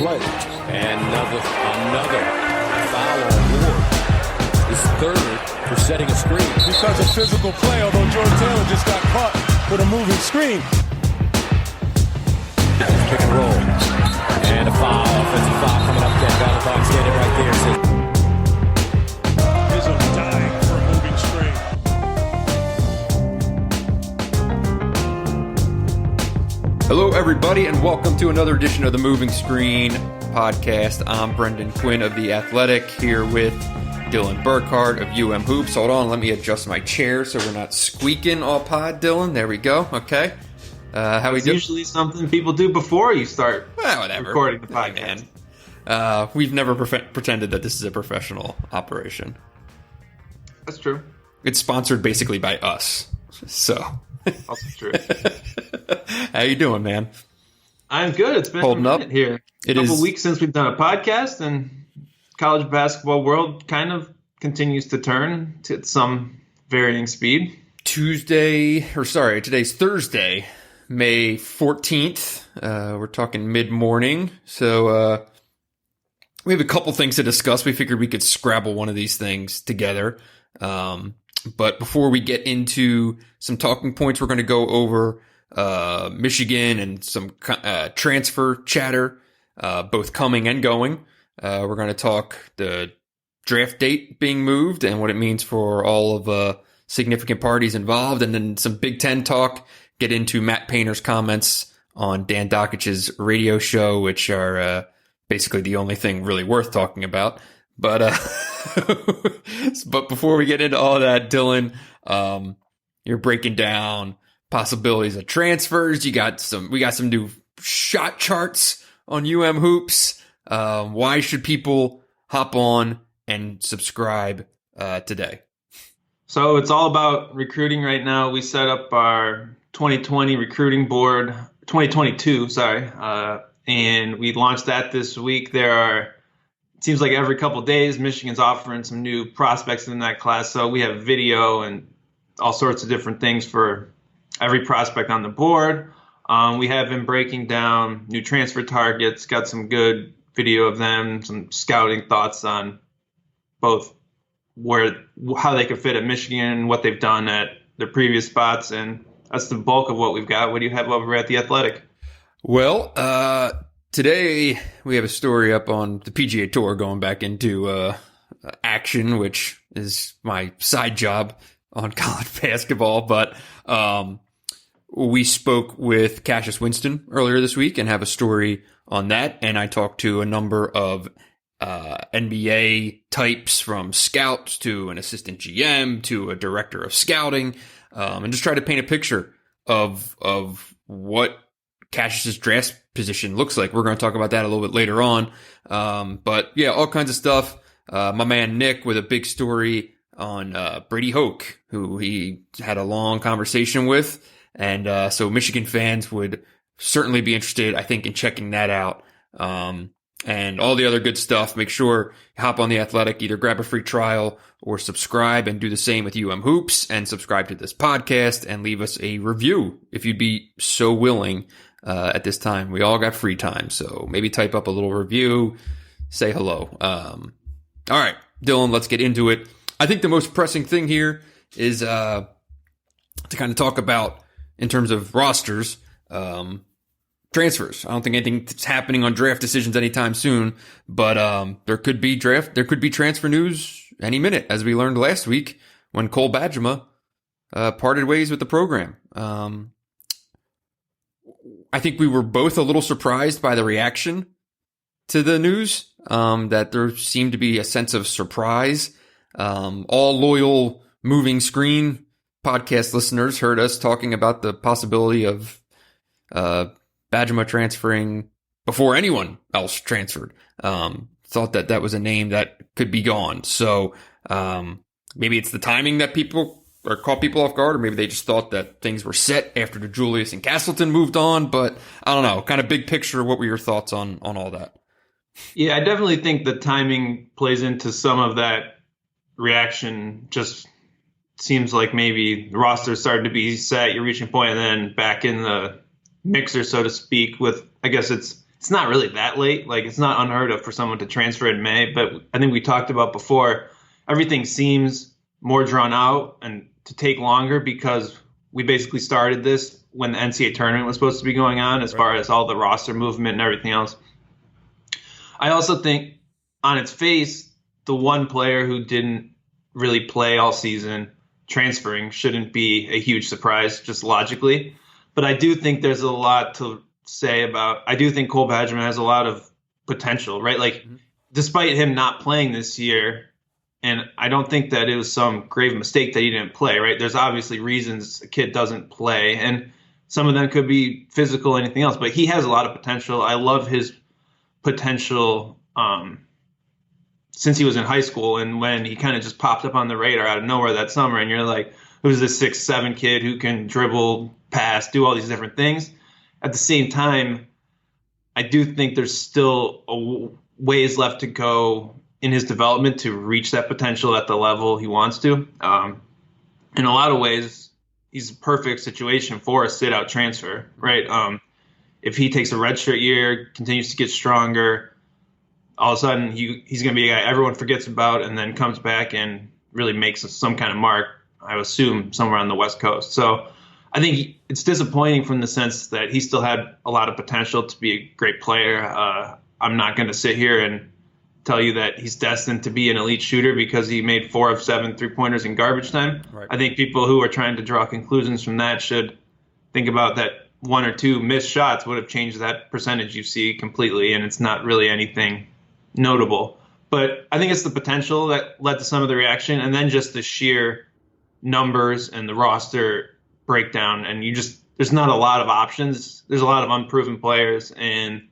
play. And another foul on board. His third for setting a screen. Because of physical play, although Jordan Taylor just got caught with a moving screen. Pick and roll. And a foul. Offensive foul coming up. Ken Valentine standing right there. Izzo dying for a moving screen. Hello, everybody, and welcome to another edition of the Moving Screen podcast. I'm Brendan Quinn of The Athletic, here with Dylan Burkhardt of UM Hoops. Hold on, let me adjust my chair so we're not squeaking all pod, Dylan. There we go. Okay. How we doing? Usually something people do before you start recording the podcast. Man. We've never pretended that this is a professional operation. That's true. It's sponsored basically by us. So. Also true. How you doing, man? I'm good. It's been holding a minute up here. It a couple is weeks since we've done a podcast, and college basketball world kind of continues to turn at some varying speed. Today's Thursday, May 14th. We're talking mid-morning. So we have a couple things to discuss. We figured we could scrabble one of these things together. But before we get into some talking points, we're going to go over Michigan and some transfer chatter, both coming and going. We're going to talk the draft date being moved and what it means for all of significant parties involved, and then some Big Ten talk, get into Matt Painter's comments on Dan Dokich's radio show, which are basically the only thing really worth talking about. But but before we get into all that, Dylan, you're breaking down possibilities of transfers. We got some new shot charts on UM Hoops. Why should people hop on and subscribe today? So it's all about recruiting right now. We set up our 2020 recruiting board, 2022, and we launched that this week. It seems like every couple of days, Michigan's offering some new prospects in that class. So we have video and all sorts of different things for every prospect on the board. We have been breaking down new transfer targets, got some good video of them, some scouting thoughts on both how they could fit at Michigan, what they've done at their previous spots. And that's the bulk of what we've got. What do you have over at The Athletic? Well, today we have a story up on the PGA Tour going back into action, which is my side job on college basketball. But we spoke with Cassius Winston earlier this week and have a story on that. And I talked to a number of NBA types, from scouts to an assistant GM to a director of scouting, and just try to paint a picture of what Cassius's draft position looks like. We're going to talk about that a little bit later on. But yeah, all kinds of stuff. My man Nick with a big story on Brady Hoke, who he had a long conversation with. And so Michigan fans would certainly be interested, I think, in checking that out. And all the other good stuff. Make sure you hop on The Athletic, either grab a free trial or subscribe, and do the same with UM Hoops, and subscribe to this podcast and leave us a review if you'd be so willing. At this time, we all got free time, so maybe type up a little review, say hello. All right, Dylan, let's get into it. I think the most pressing thing here is to kind of talk about, in terms of rosters, transfers. I don't think anything's happening on draft decisions anytime soon, but there could be transfer news any minute, as we learned last week when Cole Bajema parted ways with the program. I think we were both a little surprised by the reaction to the news, that there seemed to be a sense of surprise. All loyal Moving Screen podcast listeners heard us talking about the possibility of Bajema transferring before anyone else transferred. Thought that was a name that could be gone. So maybe it's the timing that caught people off guard, or maybe they just thought that things were set after the Julius and Castleton moved on. But I don't know. Kind of big picture, what were your thoughts on all that? Yeah, I definitely think the timing plays into some of that reaction. Just seems like maybe the roster's starting to be set, you're reaching a point, and then back in the mixer, so to speak, with, I guess it's it's not really that late. Like, it's not unheard of for someone to transfer in May, but I think we talked about before, everything seems more drawn out and to take longer because we basically started this when the NCAA tournament was supposed to be going on, as far as all the roster movement and everything else. I also think on its face, the one player who didn't really play all season transferring shouldn't be a huge surprise, just logically. But I do think there's a lot to say about, I do think Cole Bajema has a lot of potential, right? Like, despite him not playing this year, and I don't think that it was some grave mistake that he didn't play, right? There's obviously reasons a kid doesn't play, and some of them could be physical, anything else, but he has a lot of potential. I love his potential since he was in high school, and when he kind of just popped up on the radar out of nowhere that summer, and you're like, who's this 6'7" kid who can dribble, pass, do all these different things? At the same time, I do think there's still a ways left to go in his development to reach that potential at the level he wants to. In a lot of ways, he's a perfect situation for a sit-out transfer, right? If he takes a redshirt year, continues to get stronger, all of a sudden he's going to be a guy everyone forgets about and then comes back and really makes some kind of mark, I assume, somewhere on the West Coast. So I think it's disappointing from the sense that he still had a lot of potential to be a great player. I'm not going to sit here and tell you that he's destined to be an elite shooter because he made 4 of 7 3-pointers in garbage time. Right. I think people who are trying to draw conclusions from that should think about that 1 or 2 missed shots would have changed that percentage you see completely, and it's not really anything notable. But I think it's the potential that led to some of the reaction, and then just the sheer numbers and the roster breakdown. And there's not a lot of options. There's a lot of unproven players, and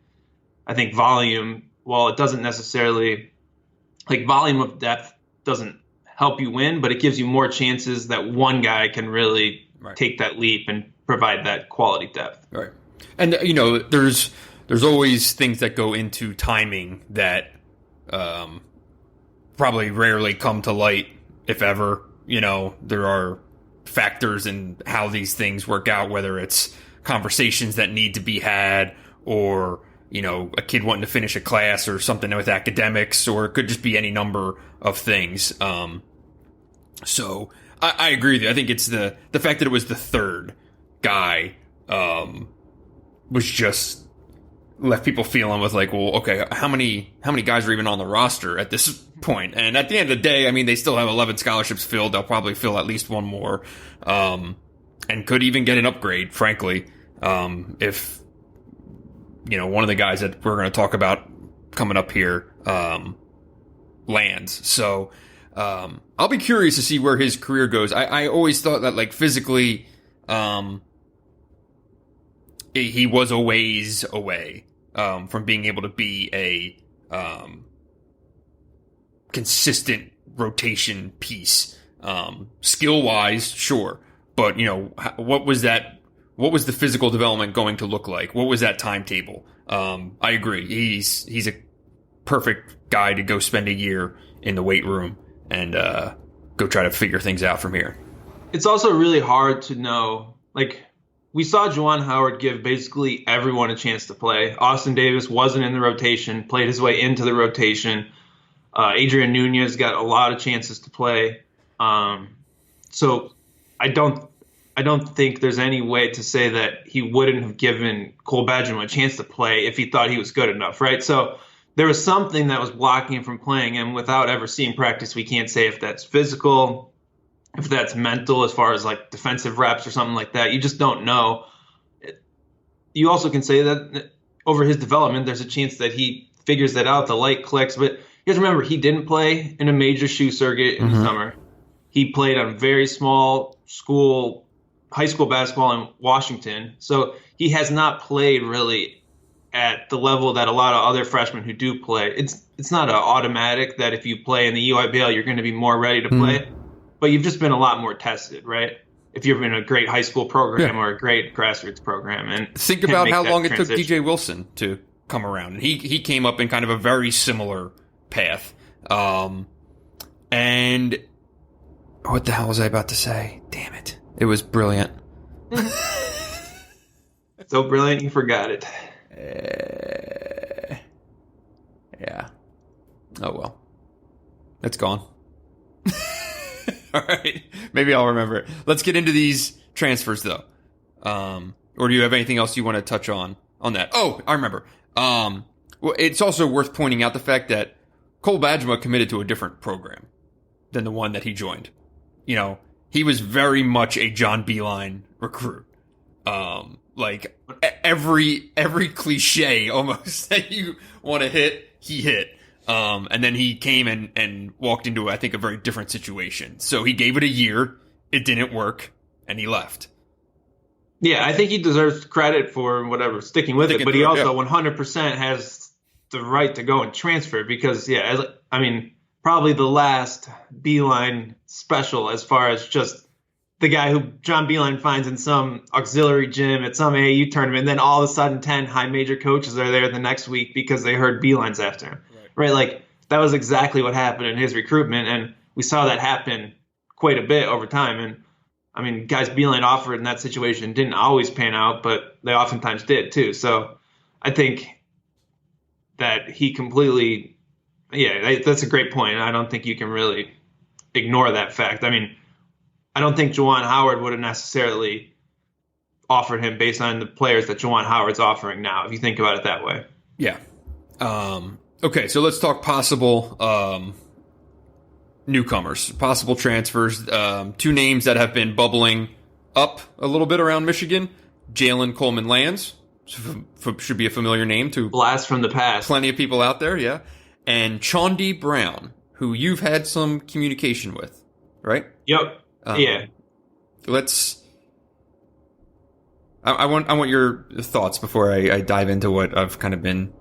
I think volume, while it doesn't necessarily, like, volume of depth doesn't help you win, but it gives you more chances that one guy can really take that leap and provide that quality depth. Right. And, there's always things that go into timing that probably rarely come to light, if ever. There are factors in how these things work out, whether it's conversations that need to be had or, a kid wanting to finish a class or something with academics, or it could just be any number of things. So I agree with you. I think it's the fact that it was the third guy was just left people feeling with like, well, okay, how many guys are even on the roster at this point? And at the end of the day, I mean, they still have 11 scholarships filled. They'll probably fill at least one more, and could even get an upgrade, frankly, if one of the guys that we're going to talk about coming up here lands. So I'll be curious to see where his career goes. I always thought that, like, physically, he was a ways away from being able to be a consistent rotation piece. Skill-wise, sure. But, what was the physical development going to look like? What was that timetable? I agree. He's a perfect guy to go spend a year in the weight room and go try to figure things out from here. It's also really hard to know. Like, we saw Juwan Howard give basically everyone a chance to play. Austin Davis wasn't in the rotation, played his way into the rotation. Adrian Nunez got a lot of chances to play. So I don't think there's any way to say that he wouldn't have given Cole Bajema a chance to play if he thought he was good enough, right? So there was something that was blocking him from playing, and without ever seeing practice, we can't say if that's physical, if that's mental, as far as like defensive reps or something like that. You just don't know. You also can say that over his development, there's a chance that he figures that out, the light clicks. But you guys remember, he didn't play in a major shoe circuit in the summer. He played on very small high school basketball in Washington. So he has not played really at the level that a lot of other freshmen who do play. It's not an automatic that if you play in the EYBL, you're going to be more ready to play. But you've just been a lot more tested, right? If you're in a great high school program or a great grassroots program. And think about how long it took DJ Wilson to come around. And he came up in kind of a very similar path. And what the hell was I about to say? Damn it. It was brilliant. So brilliant, you forgot it. Yeah. Oh, well. It's gone. All right. Maybe I'll remember it. Let's get into these transfers, though. Or do you have anything else you want to touch on that? Oh, I remember. Well, it's also worth pointing out the fact that Cole Bajema committed to a different program than the one that he joined. You know, he was very much a John Beeline recruit. Like every cliche almost that you want to hit, he hit. And then he came and walked into, I think, a very different situation. So he gave it a year, it didn't work, and he left. Yeah, I think he deserves credit for whatever, sticking with it, but he also 100% has the right to go and transfer because, probably the last Beeline special as far as just the guy who John Beeline finds in some auxiliary gym at some AAU tournament, and then all of a sudden 10 high major coaches are there the next week because they heard Beeline's after him. Right? Like, that was exactly what happened in his recruitment, and we saw that happen quite a bit over time. And, I mean, guys Beeline offered in that situation didn't always pan out, but they oftentimes did, too. So I think that he completely – that's a great point. I don't think you can really ignore that fact. I mean, I don't think Juwan Howard would have necessarily offered him based on the players that Juwan Howard's offering now, if you think about it that way. Yeah. Okay, so let's talk possible newcomers, possible transfers. Two names that have been bubbling up a little bit around Michigan. Jalen Coleman-Lands, should be a familiar name to blast from the past. Plenty of people out there, yeah. And Chaundi Brown, who you've had some communication with, right? Yep. Yeah. I want your thoughts before I dive into what I've kind of been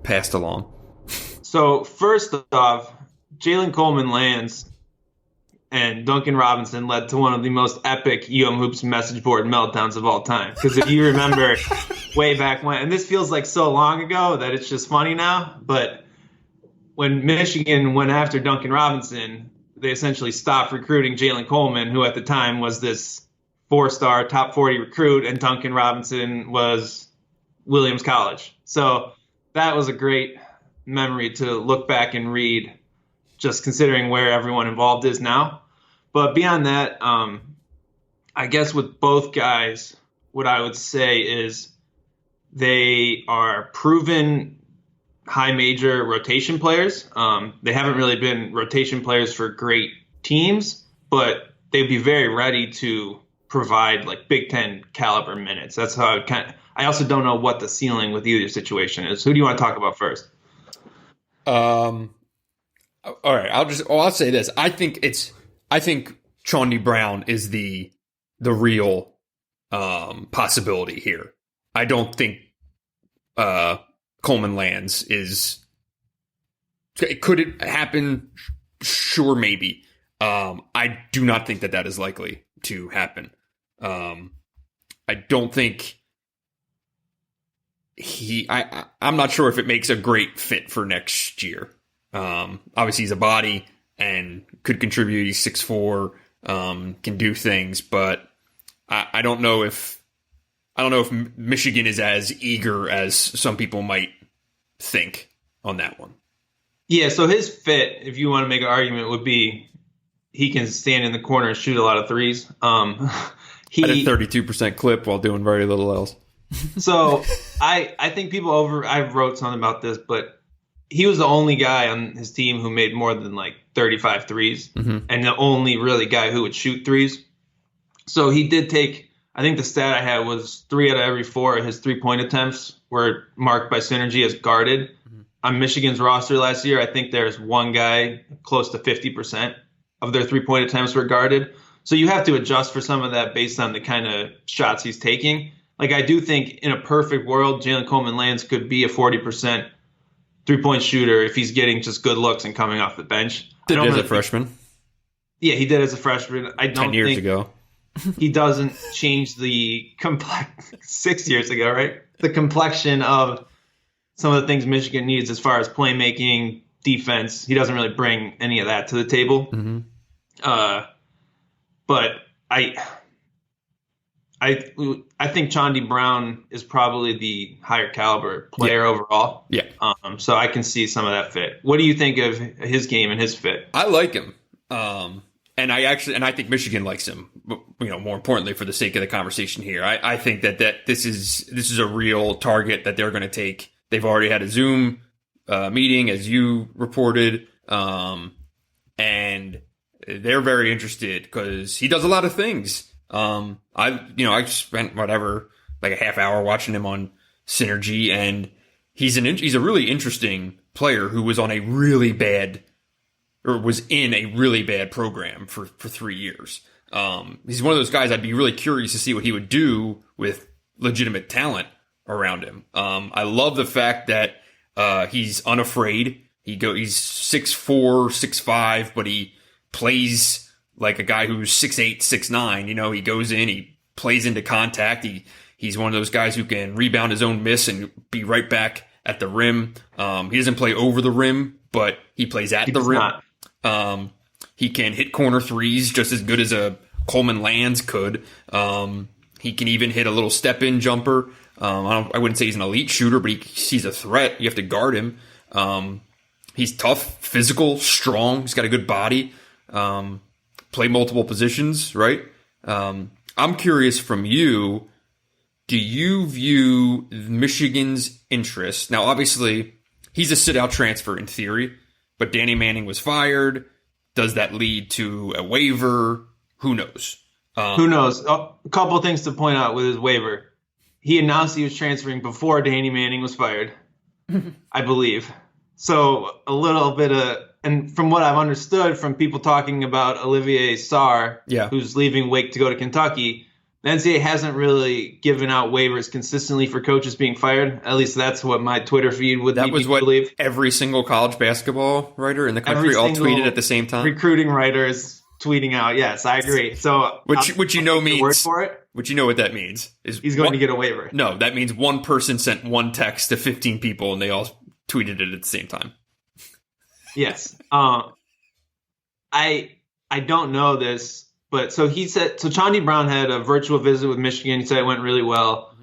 passed along. So first off, Jalen Coleman-Lands and Duncan Robinson led to one of the most epic Hoops message board meltdowns of all time. Because if you remember way back when, and this feels like so long ago that it's just funny now, but when Michigan went after Duncan Robinson, they essentially stopped recruiting Jalen Coleman, who at the time was this 4-star top 40 recruit, and Duncan Robinson was Williams College. So that was a great memory to look back and read, just considering where everyone involved is now. But beyond that, I guess with both guys, what I would say is they are proven high major rotation players. They haven't really been rotation players for great teams, but they'd be very ready to provide like Big Ten caliber minutes. That's how I also don't know what the ceiling with either situation is. Who do you want to talk about first? All right. I'll say this. I think Chaundi Brown is the real possibility here. I don't think Coleman-Lands is. Could it happen? Sure, maybe. I do not think that is likely to happen. I don't think I'm not sure if it makes a great fit for next year. Obviously he's a body and could contribute. He's 6'4", can do things, but I don't know if Michigan is as eager as some people might think on that one. Yeah, so his fit, if you want to make an argument, would be he can stand in the corner and shoot a lot of threes. He had a 32% clip while doing very little else. So I think I wrote something about this, but he was the only guy on his team who made more than like 35 threes, and the only really guy who would shoot threes. So he did take, I think the stat I had was 3 out of every 4 of his 3-point attempts were marked by Synergy as guarded. On Michigan's roster last year, I think there's one guy close to 50% of their 3-point attempts were guarded. So you have to adjust for some of that based on the kind of shots he's taking. Like, I do think in a perfect world, Jalen Coleman-Lands could be a 40% 3-point shooter if he's getting just good looks and coming off the bench. Did as a freshman. Yeah, he did as a freshman. I don't 10 years ago. He doesn't change the 6 years ago, right? The complexion of some of the things Michigan needs as far as playmaking, defense. He doesn't really bring any of that to the table. But I I think Chandi Brown is probably the higher caliber player overall. Yeah. So I can see some of that fit. What do you think of his game and his fit? I like him. And I think Michigan likes him, more importantly for the sake of the conversation here. I think that this is a real target that they're going to take. They've already had a Zoom meeting, as you reported. And they're very interested because he does a lot of things. I spent like a half hour watching him on Synergy, and he's a really interesting player who was in a really bad program for 3 years. He's one of those guys I'd be really curious to see what he would do with legitimate talent around him. I love the fact that he's unafraid. He's 6'4", 6'5", but he plays like a guy who's 6'8", 6'9". He goes in, he plays into contact. He's one of those guys who can rebound his own miss and be right back at the rim. He doesn't play over the rim, but he plays at the rim. He can hit corner threes just as good as a Coleman Lands could. He can even hit a little step-in jumper. I wouldn't say he's an elite shooter, but he's a threat. You have to guard him. He's tough, physical, strong. He's got a good body. Play multiple positions, right? I'm curious from you, do you view Michigan's interest? Now, obviously, he's a sit-out transfer in theory, but Danny Manning was fired. Does that lead to a waiver? Who knows? Who knows? A couple of things to point out with his waiver. He announced he was transferring before Danny Manning was fired, I believe. So a little bit and from what I've understood from people talking about Olivier Sarr, who's leaving Wake to go to Kentucky, the NCAA hasn't really given out waivers consistently for coaches being fired. At least that's what my Twitter feed would lead me to believe. Every single college basketball writer in the country all tweeted at the same time. Recruiting writers tweeting out. Yes, I agree. So which means word for it. Which you know what that means is he's going to get a waiver. No, that means one person sent one text to 15 people and they all tweeted it at the same time. Yes. I don't know this, but so he said, so Chandi Brown had a virtual visit with Michigan. He said it went really well.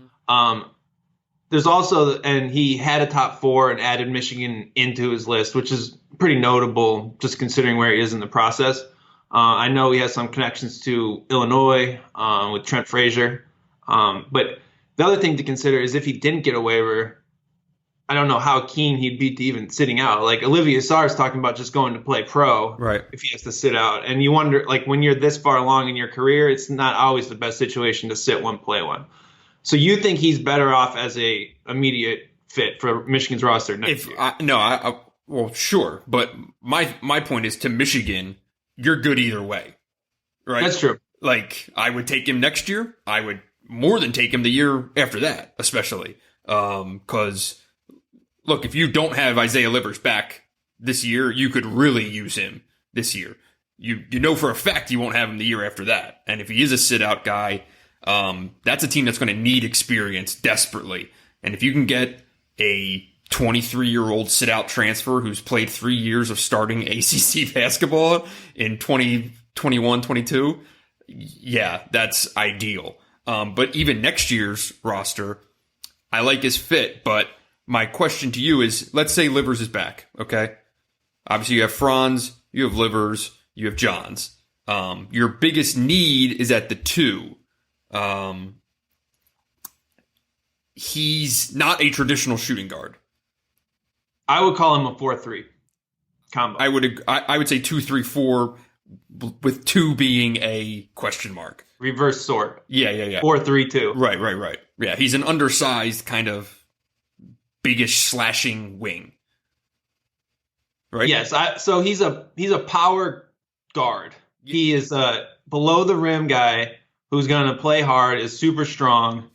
There's also, and he had a top 4 and added Michigan into his list, which is pretty notable just considering where he is in the process. I know he has some connections to Illinois with Trent Frazier. But the other thing to consider is if he didn't get a waiver, I don't know how keen he'd be to even sitting out. Like Olivier Sarr is talking about just going to play pro if he has to sit out. And you wonder, like when you're this far along in your career, it's not always the best situation to sit one, play one. So you think he's better off as a immediate fit for Michigan's roster next year? Well, sure. But my point is to Michigan, you're good either way, right? That's true. Like I would take him next year. I would more than take him the year after that, especially because look, if you don't have Isaiah Livers back this year, you could really use him this year. You know for a fact you won't have him the year after that. And if he is a sit-out guy, that's a team that's going to need experience desperately. And if you can get a 23-year-old sit-out transfer who's played 3 years of starting ACC basketball in 2021, 22, yeah, that's ideal. But even next year's roster, I like his fit, but my question to you is, let's say Livers is back, okay? Obviously, you have Franz, you have Livers, you have Johns. Your biggest need is at the 2. He's not a traditional shooting guard. I would call him a 4-3 combo. I would say 2-3-4 with 2 being a question mark. Reverse sort. Yeah. 4-3-2. Right. Yeah, he's an undersized kind of biggish slashing wing. Right? Yes, so he's a power guard. Yeah. He is a below the rim guy who's going to play hard, is super strong.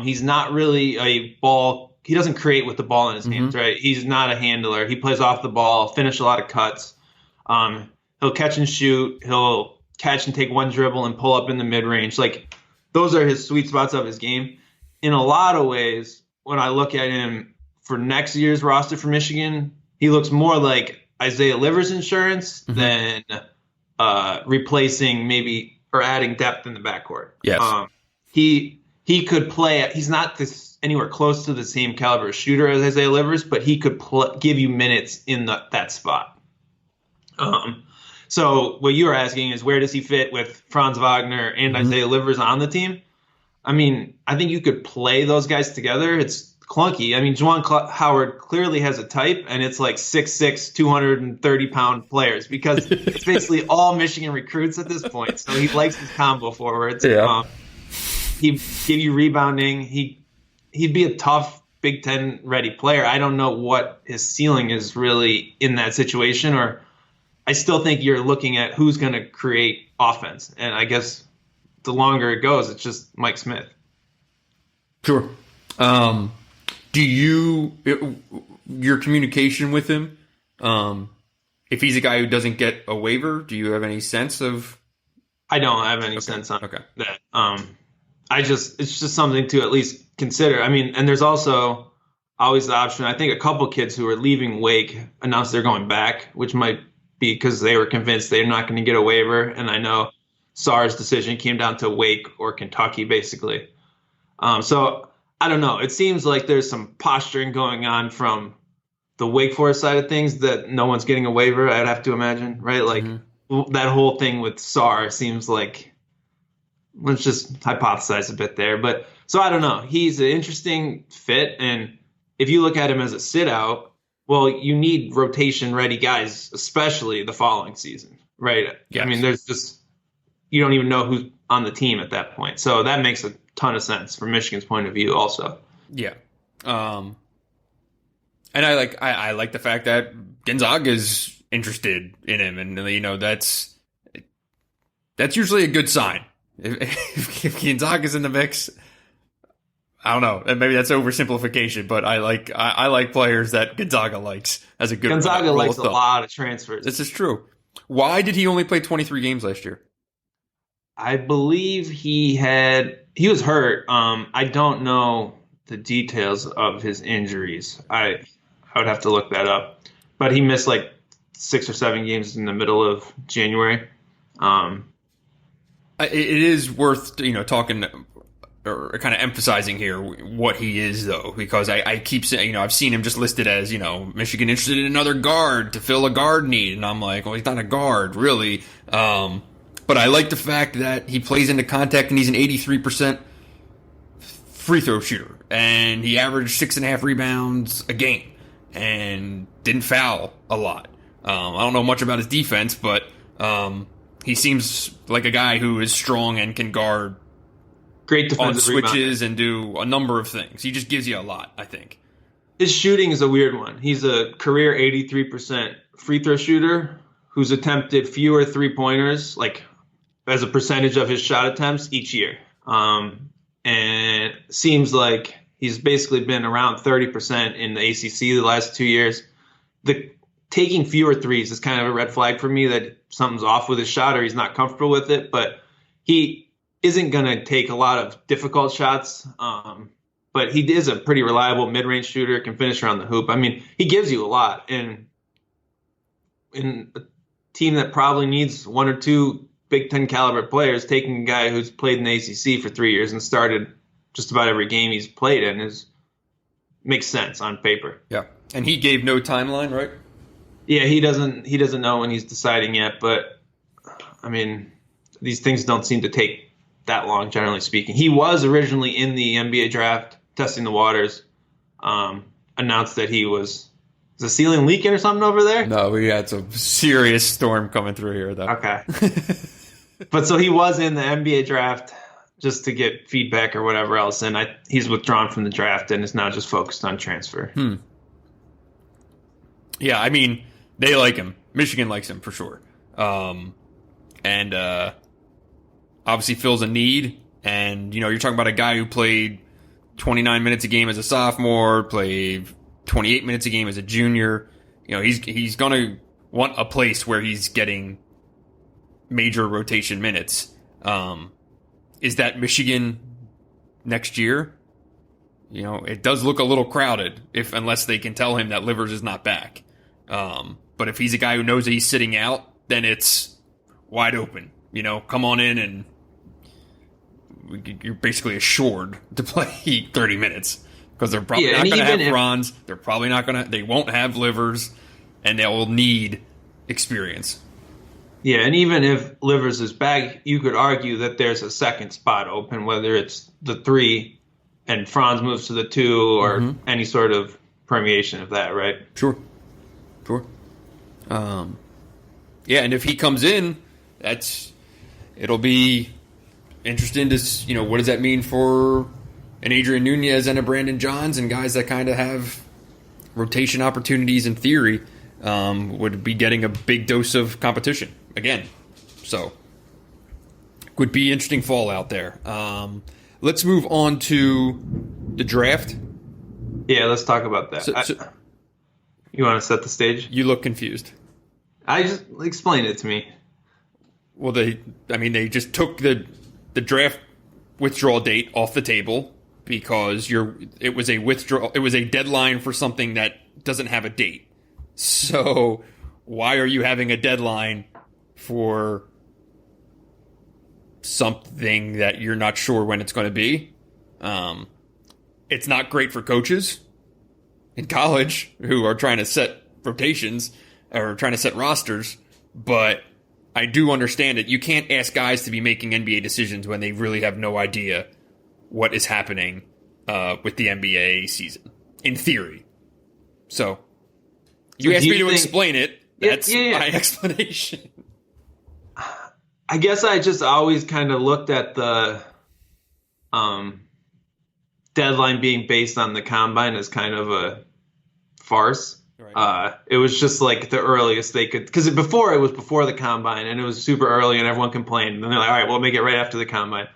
He's not really a ball. He doesn't create with the ball in his hands, right? He's not a handler. He plays off the ball, finish a lot of cuts. He'll catch and shoot. He'll catch and take one dribble and pull up in the mid-range. Like, those are his sweet spots of his game. In a lot of ways, when I look at him for next year's roster for Michigan, he looks more like Isaiah Livers' insurance than replacing maybe or adding depth in the backcourt. Yes. he could play. He's not anywhere close to the same caliber shooter as Isaiah Livers, but he could give you minutes in that spot. So what you were asking is, where does he fit with Franz Wagner and Isaiah Livers on the team? I mean, I think you could play those guys together. It's clunky. I mean, Juwan Howard clearly has a type, and it's like 6'6", 230-pound players, because it's basically all Michigan recruits at this point. So he likes his combo forwards. Yeah. He'd give you rebounding. He'd be a tough Big Ten ready player. I don't know what his ceiling is really in that situation, or I still think you're looking at who's going to create offense. And I guess the longer it goes, it's just Mike Smith. Sure. Do your communication with him, if he's a guy who doesn't get a waiver, do you have any sense of? I don't have any sense on that. It's just something to at least consider. I mean, and there's also always the option. I think a couple kids who are leaving Wake announced they're going back, which might be because they were convinced they're not going to get a waiver. And I know Sarr's decision came down to Wake or Kentucky, basically. So I don't know. It seems like there's some posturing going on from the Wake Forest side of things that no one's getting a waiver, I'd have to imagine, right? Like that whole thing with Sarr seems like, let's just hypothesize a bit there. But so I don't know. He's an interesting fit. And if you look at him as a sit out, well, you need rotation ready guys, especially the following season, right? Yes. I mean, you don't even know who's on the team at that point. So that makes a ton of sense from Michigan's point of view also. Yeah. And I like the fact that Gonzaga is interested in him, and that's usually a good sign. If Gonzaga's in the mix, I don't know. Maybe that's oversimplification, but I like players that Gonzaga likes as a good. Gonzaga likes a lot of transfers. This is true. Why did he only play 23 games last year? I believe he was hurt. I don't know the details of his injuries. I would have to look that up. But he missed like 6 or 7 games in the middle of January. It is worth talking or kind of emphasizing here what he is, though, because I keep saying, I've seen him just listed as, Michigan interested in another guard to fill a guard need. And I'm like, well, he's not a guard, really. But I like the fact that he plays into contact and he's an 83% free throw shooter. And he averaged 6.5 rebounds a game and didn't foul a lot. I don't know much about his defense, but he seems like a guy who is strong and can guard great defensive switches and do a number of things. He just gives you a lot, I think. His shooting is a weird one. He's a career 83% free throw shooter who's attempted fewer three-pointers, like as a percentage of his shot attempts each year. And seems like he's basically been around 30% in the ACC the last 2 years. Taking fewer threes is kind of a red flag for me that something's off with his shot or he's not comfortable with it. But he isn't going to take a lot of difficult shots. But he is a pretty reliable mid-range shooter, can finish around the hoop. I mean, he gives you a lot. And in a team that probably needs 1 or 2 Big Ten caliber players, taking a guy who's played in the ACC for 3 years and started just about every game he's played in makes sense on paper. Yeah. And he gave no timeline, right? Yeah, he doesn't know when he's deciding yet, but I mean, these things don't seem to take that long, generally speaking. He was originally in the NBA draft, testing the waters, announced that he was the ceiling leaking or something over there? No, we had some serious storm coming through here, though. Okay. But so he was in the NBA draft just to get feedback or whatever else, and he's withdrawn from the draft and is now just focused on transfer. Yeah, I mean, they like him. Michigan likes him for sure. And obviously fills a need. And, you're talking about a guy who played 29 minutes a game as a sophomore, played 28 minutes a game as a junior. He's going to want a place where he's getting major rotation minutes. Is that Michigan next year? It does look a little crowded unless they can tell him that Livers is not back. But if he's a guy who knows that he's sitting out, then it's wide open. Come on in and you're basically assured to play 30 minutes because they're probably not going to have Franz. They're probably not going to. They won't have Livers, and they will need experience. Yeah, and even if Livers is back, you could argue that there's a second spot open, whether it's the 3 and Franz moves to the 2 or any sort of permeation of that, right? Sure. Yeah, and if he comes in, it'll be interesting to, what does that mean for an Adrian Nunez and a Brandon Johns and guys that kind of have rotation opportunities in theory would be getting a big dose of competition again. So, would be interesting fallout there. Let's move on to the draft. Yeah, let's talk about that. You want to set the stage? You look confused. I just explain it to me. Well, they just took the draft withdrawal date off the table because it was a deadline for something that doesn't have a date. So why are you having a deadline for something that you're not sure when it's going to be? It's not great for coaches in college who are trying to set rotations or trying to set rosters, but I do understand it. You can't ask guys to be making NBA decisions when they really have no idea what is happening with the NBA season, in theory. So, you asked me to explain it. That's my explanation. I guess I just always kind of looked at the deadline being based on the combine as kind of a farce. Right. It was just like the earliest they could, because before it was before the combine and it was super early and everyone complained. And they're like, all right, we'll make it right after the combine.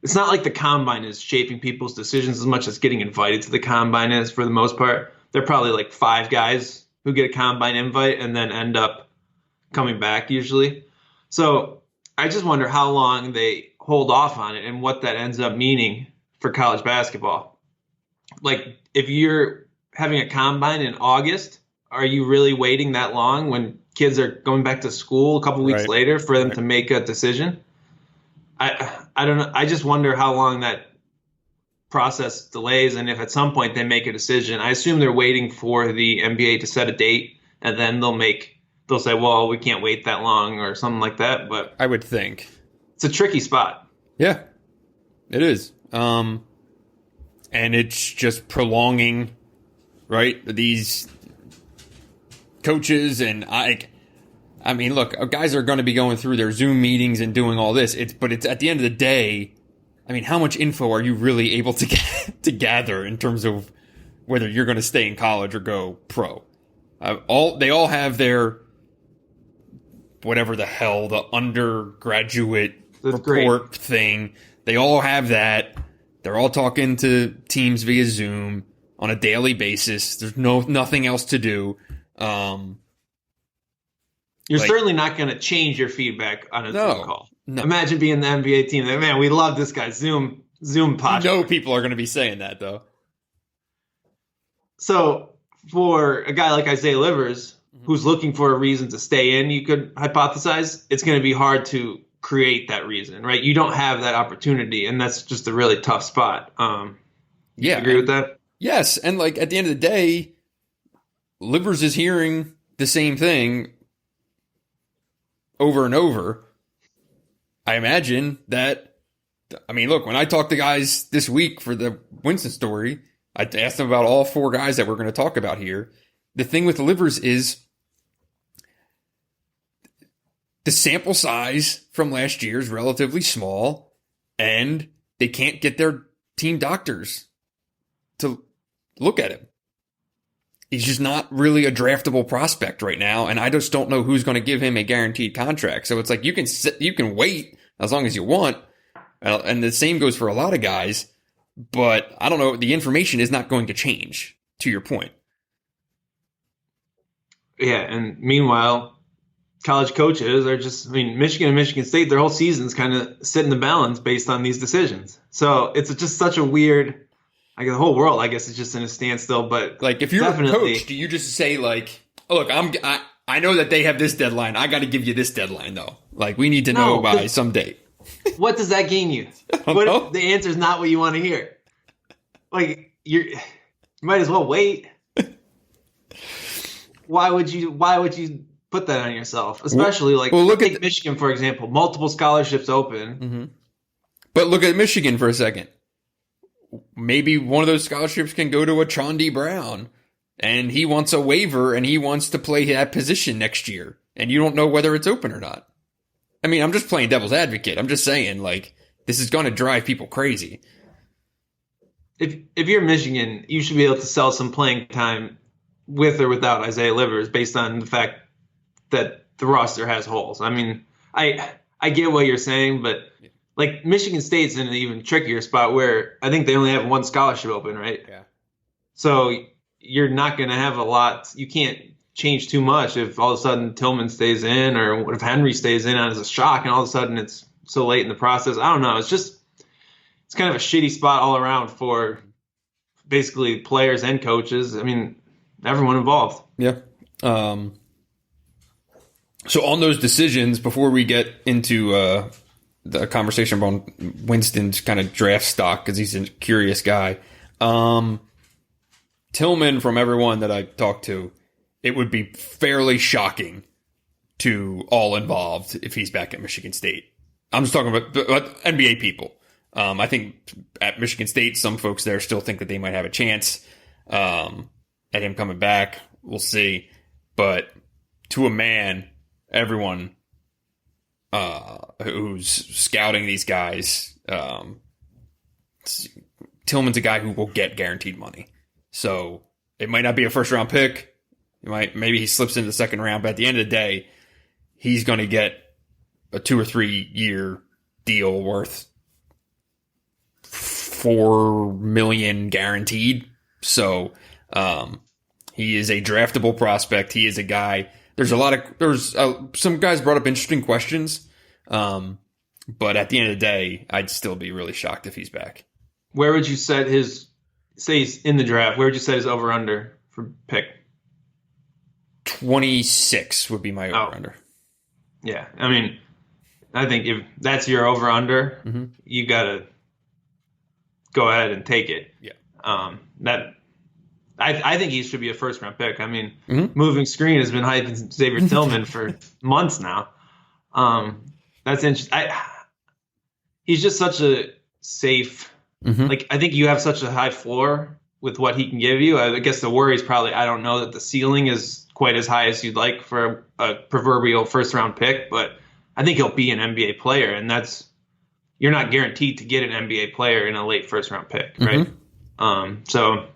It's not like the combine is shaping people's decisions as much as getting invited to the combine is for the most part. There are probably like 5 guys who get a combine invite and then end up coming back usually. So I just wonder how long they hold off on it and what that ends up meaning for college basketball. Like if you're having a combine in August, are you really waiting that long when kids are going back to school a couple weeks later for them to make a decision? I don't know. I just wonder how long that process delays and if at some point they make a decision. I assume they're waiting for the NBA to set a date and then they'll say, well, we can't wait that long or something like that. But I would think it's a tricky spot. Yeah, it is. And it's just prolonging, right? These coaches and I mean, look, guys are going to be going through their Zoom meetings and doing all this. But it's at the end of the day, I mean, how much info are you really able to gather in terms of whether you're going to stay in college or go pro? They all have their whatever the hell, the undergraduate report thing. They all have that. They're all talking to teams via Zoom on a daily basis. There's nothing else to do. You're certainly not going to change your feedback on a Zoom call. No. Imagine being the NBA team. Man, we love this guy. Zoom podcast. No people are going to be saying that, though. So for a guy like Isaiah Livers, who's looking for a reason to stay in, you could hypothesize it's going to be hard to create that reason, right? You don't have that opportunity, and that's just a really tough spot. You agree with that? Yes, and like at the end of the day, Livers is hearing the same thing over and over. I imagine that, I mean, look, when I talked to guys this week for the Winston story, I asked them about all 4 guys that we're going to talk about here. The thing with the Livers is the sample size from last year is relatively small, and they can't get their team doctors to look at him. He's just not really a draftable prospect right now, and I just don't know who's going to give him a guaranteed contract. So it's like you can wait as long as you want, and the same goes for a lot of guys, but I don't know, the information is not going to change, to your point. Yeah, and meanwhile, college coaches are just, I mean, Michigan and Michigan State, their whole season's kind of sit in the balance based on these decisions. So it's just such a weird, like the whole world, I guess, is just in a standstill. But like, if you're a coach, do you just say like, oh, look, I know that they have this deadline. I got to give you this deadline though. Like, we need to know by some date. What does that gain you? What if the answer is not what you want to hear? Like you might as well wait. Why would you put that on yourself? Especially look at Michigan, for example, multiple scholarships open. Mm-hmm. But look at Michigan for a second. Maybe one of those scholarships can go to a Chaundi Brown, and he wants a waiver, and he wants to play that position next year, and you don't know whether it's open or not. I mean, I'm just playing devil's advocate. I'm just saying, this is going to drive people crazy. If you're Michigan, you should be able to sell some playing time with or without Isaiah Livers based on the fact that the roster has holes. I mean, I get what you're saying, but Michigan State's in an even trickier spot where I think they only have one scholarship open, right? Yeah. So you're not going to have a lot. You can't change too much if all of a sudden Tillman stays in, or what if Henry stays in as a shock and all of a sudden it's so late in the process. I don't know. It's kind of a shitty spot all around for basically players and coaches. I mean, everyone involved. Yeah. So on those decisions, before we get into the conversation about Winston's kind of draft stock, because he's a curious guy, Tillman, from everyone that I talked to, it would be fairly shocking to all involved if he's back at Michigan State. I'm just talking about NBA people. I think at Michigan State, some folks there still think that they might have a chance at him coming back. We'll see. But to a man, everyone who's scouting these guys, Tillman's a guy who will get guaranteed money. So it might not be a first round pick. Maybe he slips into the second round, but at the end of the day, he's going to get a 2 or 3 year deal worth $4 million guaranteed. So he is a draftable prospect. He is a guy. There's some guys brought up interesting questions, but at the end of the day, I'd still be really shocked if he's back. Where would you set say he's in the draft? Where would you set his over under for pick? 26 would be my over under. Yeah, I mean, I think if that's your over under, you got to go ahead and take it. Yeah. I think he should be a first round pick. I mean, Moving Screen has been hyping Xavier Tillman for months now. That's interesting. He's just such a safe. I think you have such a high floor with what he can give you. I guess the worry is probably I don't know that the ceiling is quite as high as you'd like for a proverbial first round pick, but I think he'll be an NBA player, and you're not guaranteed to get an NBA player in a late first round pick, right? So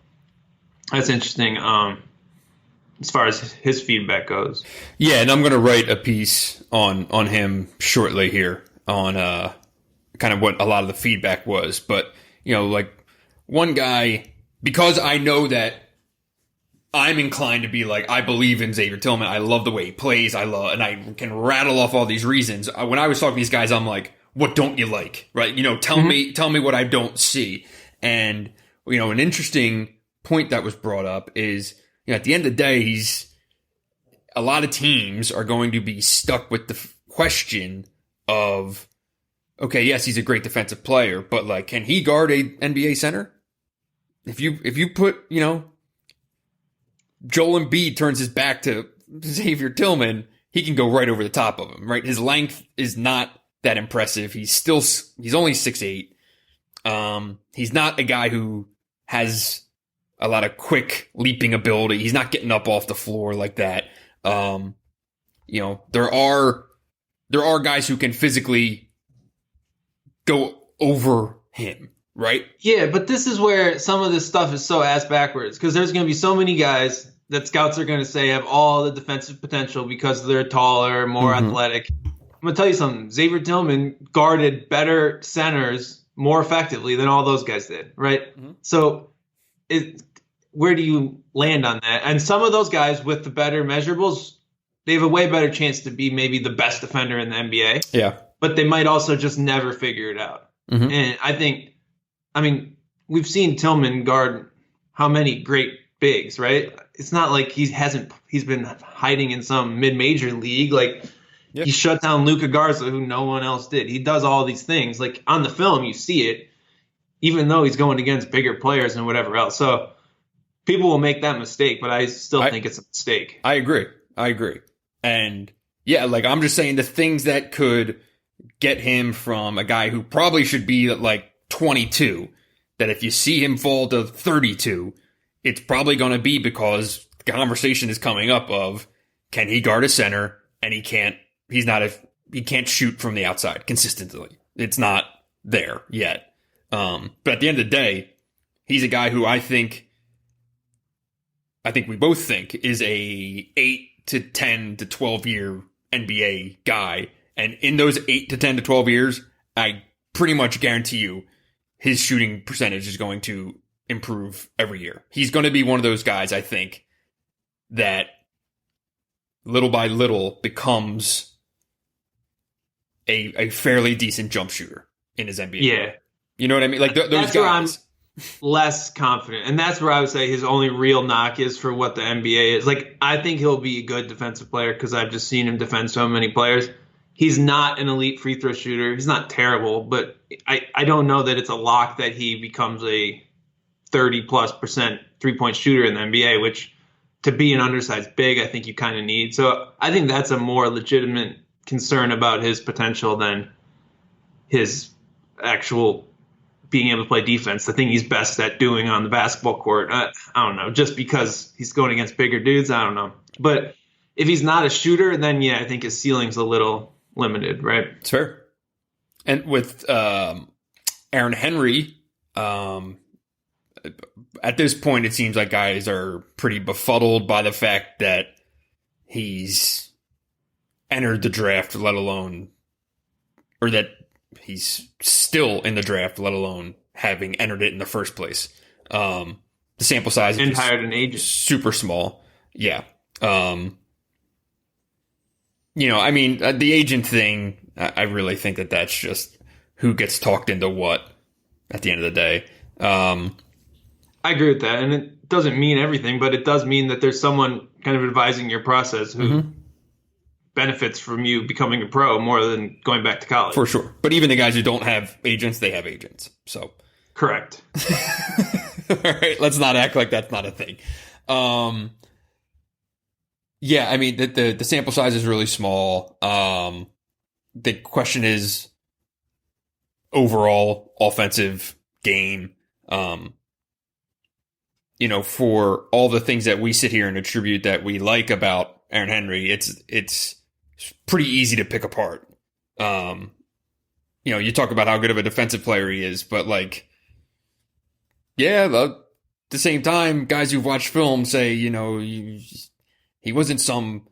that's interesting as far as his feedback goes. Yeah, and I'm going to write a piece on him shortly here on kind of what a lot of the feedback was. But, one guy, because I know that I'm inclined to be I believe in Xavier Tillman. I love the way he plays. And I can rattle off all these reasons. When I was talking to these guys, I'm like, what don't you like? Right? Tell me what I don't see. And, an interesting point that was brought up is, at the end of the day, a lot of teams are going to be stuck with the question of, okay, yes, he's a great defensive player, but can he guard a NBA center? If you put, Joel Embiid turns his back to Xavier Tillman, he can go right over the top of him, right? His length is not that impressive. He's only 6'8". He's not a guy who has a lot of quick leaping ability. He's not getting up off the floor like that. There are guys who can physically go over him, right? Yeah, but this is where some of this stuff is so ass backwards, because there's going to be so many guys that scouts are going to say have all the defensive potential because they're taller, more athletic. I'm going to tell you something. Xavier Tillman guarded better centers more effectively than all those guys did, right? So where do you land on that? And some of those guys with the better measurables, they have a way better chance to be maybe the best defender in the NBA. Yeah. But they might also just never figure it out. And we've seen Tillman guard how many great bigs, right? It's not like he's been hiding in some mid-major league. Yep. He shut down Luka Garza, who no one else did. He does all these things. Like on the film, you see it, even though he's going against bigger players and whatever else. So people will make that mistake, but I still think it's a mistake. I agree. And yeah, like I'm just saying the things that could get him from a guy who probably should be at like 22, that if you see him fall to 32, it's probably going to be because the conversation is coming up of, can he guard a center? And he can't shoot from the outside consistently. It's not there yet. But at the end of the day, he's a guy who I think we both think is a 8 to 10 to 12 year NBA guy. And in those 8 to 10 to 12 years, I pretty much guarantee you his shooting percentage is going to improve every year. He's going to be one of those guys, I think, that little by little becomes a fairly decent jump shooter in his NBA career. Yeah. You know what I mean? Like those that's guys. Where I'm less confident. And that's where I would say his only real knock is for what the NBA is. Like, I think he'll be a good defensive player because I've just seen him defend so many players. He's not an elite free throw shooter. He's not terrible, but I don't know that it's a lock that he becomes a 30+% 3-point shooter in the NBA, which to be an undersized big, I think you kind of need. So I think that's a more legitimate concern about his potential than his actual being able to play defense, the thing he's best at doing on the basketball court. I don't know, just because he's going against bigger dudes, I don't know. But if he's not a shooter, then yeah, I think his ceiling's a little limited, right? It's fair. And with Aaron Henry, at this point, it seems like guys are pretty befuddled by the fact that he's entered the draft, let alone, or that he's still in the draft, let alone having entered it in the first place. The sample size and is hired an agent, super small. Yeah. I mean, the agent thing, I really think that that's just who gets talked into what at the end of the day. I agree with that. And it doesn't mean everything, but it does mean that there's someone kind of advising your process who benefits from you becoming a pro more than going back to college. For sure. But even the guys who don't have agents, they have agents. So correct. All right, let's not act like that's not a thing. Yeah, I mean, the sample size is really small. The question is overall offensive game. For all the things that we sit here and attribute that we like about Aaron Henry, it's pretty easy to pick apart. You talk about how good of a defensive player he is, but at the same time, guys who've watched film say, he wasn't some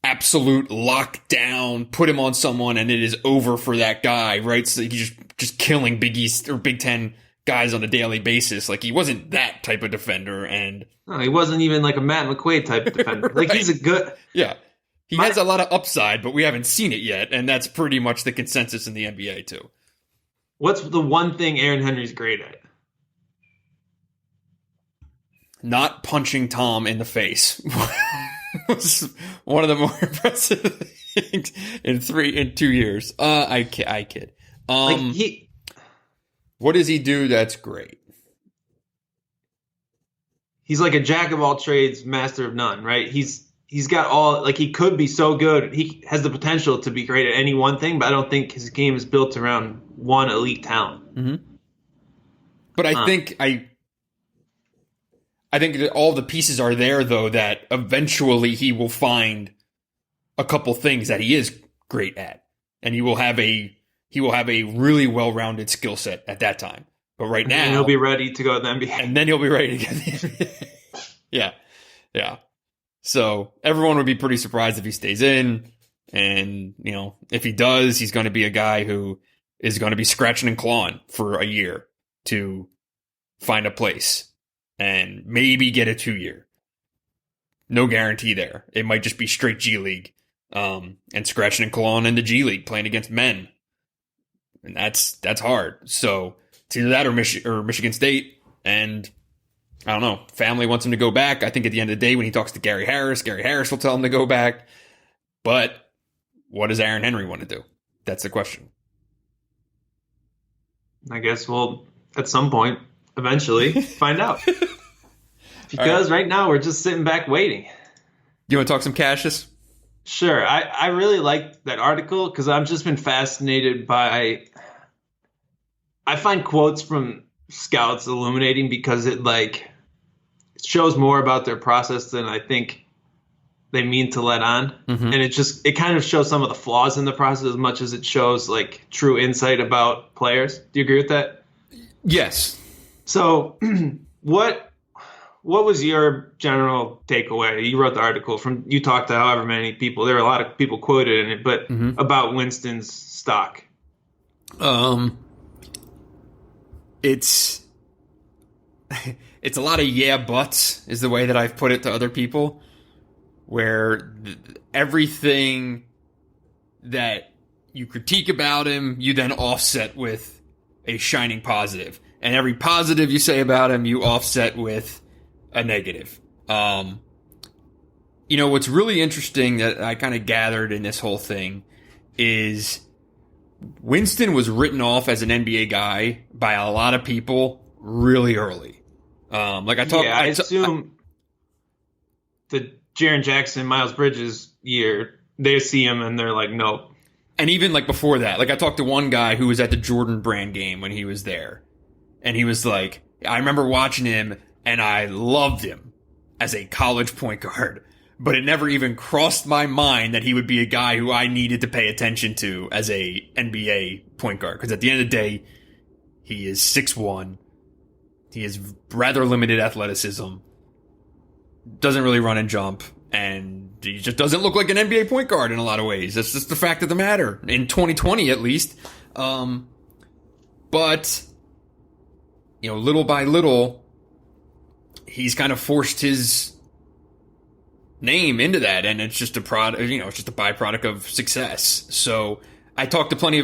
absolute lockdown, put him on someone and it is over for that guy, right? So he's just killing Big East or Big Ten guys on a daily basis. Like, he wasn't that type of defender. And no, he wasn't even like a Matt McQuaid type of defender. Like, he's a good... Yeah. He has a lot of upside, but we haven't seen it yet. And that's pretty much the consensus in the NBA, too. What's the one thing Aaron Henry's great at? Not punching Tom in the face. Was one of the more impressive things in 2 years. I kid. What does he do that's great? He's like a jack of all trades, master of none, right? He's got all, like, he could be so good. He has the potential to be great at any one thing, but I don't think his game is built around one elite talent. Mm-hmm. But I think that all the pieces are there, though, that eventually he will find a couple things that he is great at, and he will have a really well-rounded skill set at that time. But right now, and he'll be ready to go to the NBA, and then he'll be ready to get the NBA. Yeah. So everyone would be pretty surprised if he stays in, and if he does, he's going to be a guy who is going to be scratching and clawing for a year to find a place. And maybe get a 2-year. No guarantee there. It might just be straight G League. And scratching and clawing in the G League, playing against men. And that's hard. So it's either that or Michigan State. And I don't know. Family wants him to go back. I think at the end of the day, when he talks to Gary Harris will tell him to go back. But what does Aaron Henry want to do? That's the question. I guess we'll, at some point, eventually find out. Because right now we're just sitting back waiting. You want to talk some Cassius? Sure. I really like that article because I've just been fascinated by... I find quotes from scouts illuminating because it shows more about their process than I think they mean to let on. And it kind of shows some of the flaws in the process as much as it shows like true insight about players. Do you agree with that? Yes. So what was your general takeaway? You wrote the article you talked to however many people, there were a lot of people quoted in it, but about Winston's stock. It's a lot of yeah buts is the way that I've put it to other people, where everything that you critique about him, you then offset with a shining positive. And every positive you say about him, you offset with a negative. What's really interesting that I kind of gathered in this whole thing is Winston was written off as an NBA guy by a lot of people really early. I assume the Jaren Jackson, Miles Bridges year, they see him and they're like, nope. And even before that, I talked to one guy who was at the Jordan Brand game when he was there. And he was like, I remember watching him and I loved him as a college point guard. But it never even crossed my mind that he would be a guy who I needed to pay attention to as a NBA point guard. Because at the end of the day, he is 6'1". He has rather limited athleticism. Doesn't really run and jump. And he just doesn't look like an NBA point guard in a lot of ways. That's just the fact of the matter. In 2020, at least. But, little by little, he's kind of forced his name into that, and it's just a product. It's just a byproduct of success. So I talked to plenty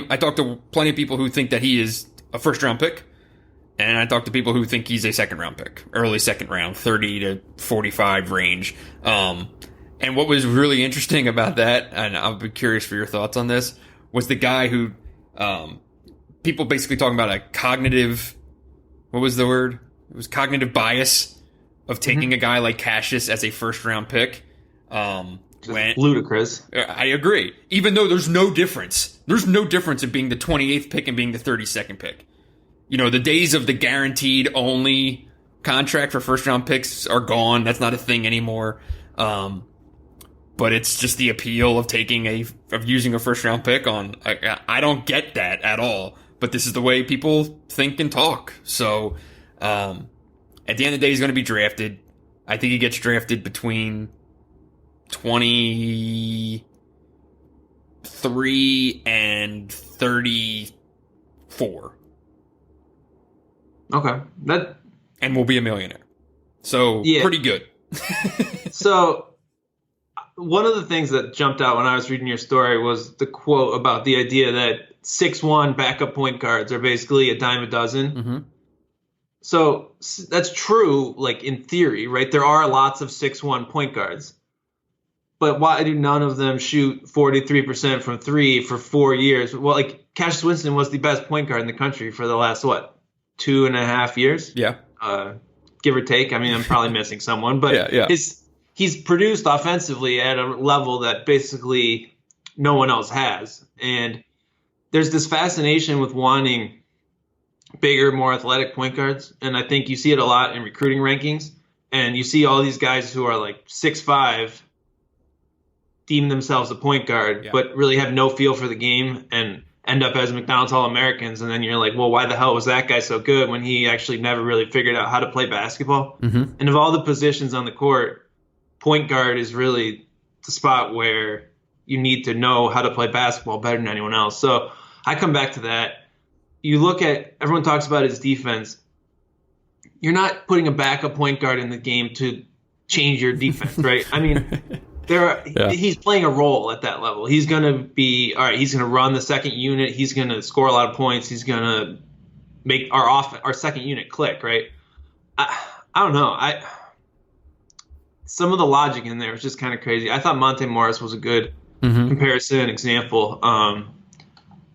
of people who think that he is a first round pick, and I talked to people who think he's a second round pick, early second round, 30 to 45 range. And what was really interesting about that, and I'll be curious for your thoughts on this, was the guy who people basically talking about a cognitive. What was the word? It was cognitive bias of taking a guy like Cassius as a first round pick. Ludicrous. I agree. Even though there's no difference. There's no difference in being the 28th pick and being the 32nd pick. The days of the guaranteed only contract for first round picks are gone. That's not a thing anymore. But it's just the appeal of using a first round pick on. I don't get that at all. But this is the way people think and talk. So, at the end of the day, he's going to be drafted. I think he gets drafted between 23 and 34. Okay. And we'll be a millionaire. So, pretty good. So, one of the things that jumped out when I was reading your story was the quote about the idea that 6'1" backup point guards are basically a dime a dozen. So that's true, in theory, right? There are lots of 6'1" point guards. But why do none of them shoot 43% from three for 4 years? Well, Cassius Winston was the best point guard in the country for the last, 2.5 years? Yeah. Give or take. I mean, I'm probably missing someone. But he's produced offensively at a level that basically no one else has. And there's this fascination with wanting bigger, more athletic point guards. And I think you see it a lot in recruiting rankings. And you see all these guys who are 6'5", deem themselves a point guard, but really have no feel for the game and end up as McDonald's All-Americans. And then you're like, well, why the hell was that guy so good when he actually never really figured out how to play basketball? And of all the positions on the court, point guard is really the spot where you need to know how to play basketball better than anyone else. So I come back to that. You look at, everyone talks about his defense. You're not putting a backup point guard in the game to change your defense, right? I mean, he's playing a role at that level. He's going to be, all right, he's going to run the second unit. He's going to score a lot of points. He's going to make our second unit click, right? I don't know. Some of the logic in there was just kind of crazy. I thought Monte Morris was a good comparison example. I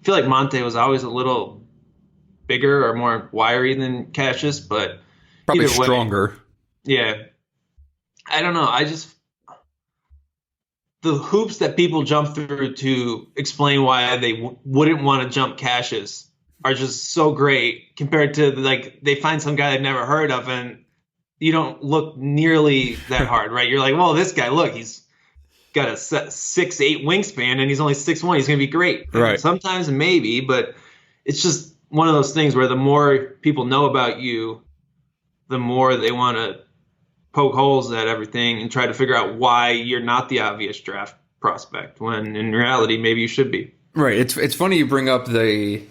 feel like Monte was always a little bigger or more wiry than Cassius, but Probably either way, stronger. yeah. I don't know. The hoops that people jump through to explain why they wouldn't want to jump Cassius are just so great compared to like they find some guy they've never heard of and you don't look nearly that hard, right? You're like, well, this guy, look, he's got a 6'8" wingspan and he's only 6'1". He's going to be great. Right. Sometimes maybe, but it's just one of those things where the more people know about you, the more they want to poke holes at everything and try to figure out why you're not the obvious draft prospect when in reality maybe you should be. Right. It's funny you bring up the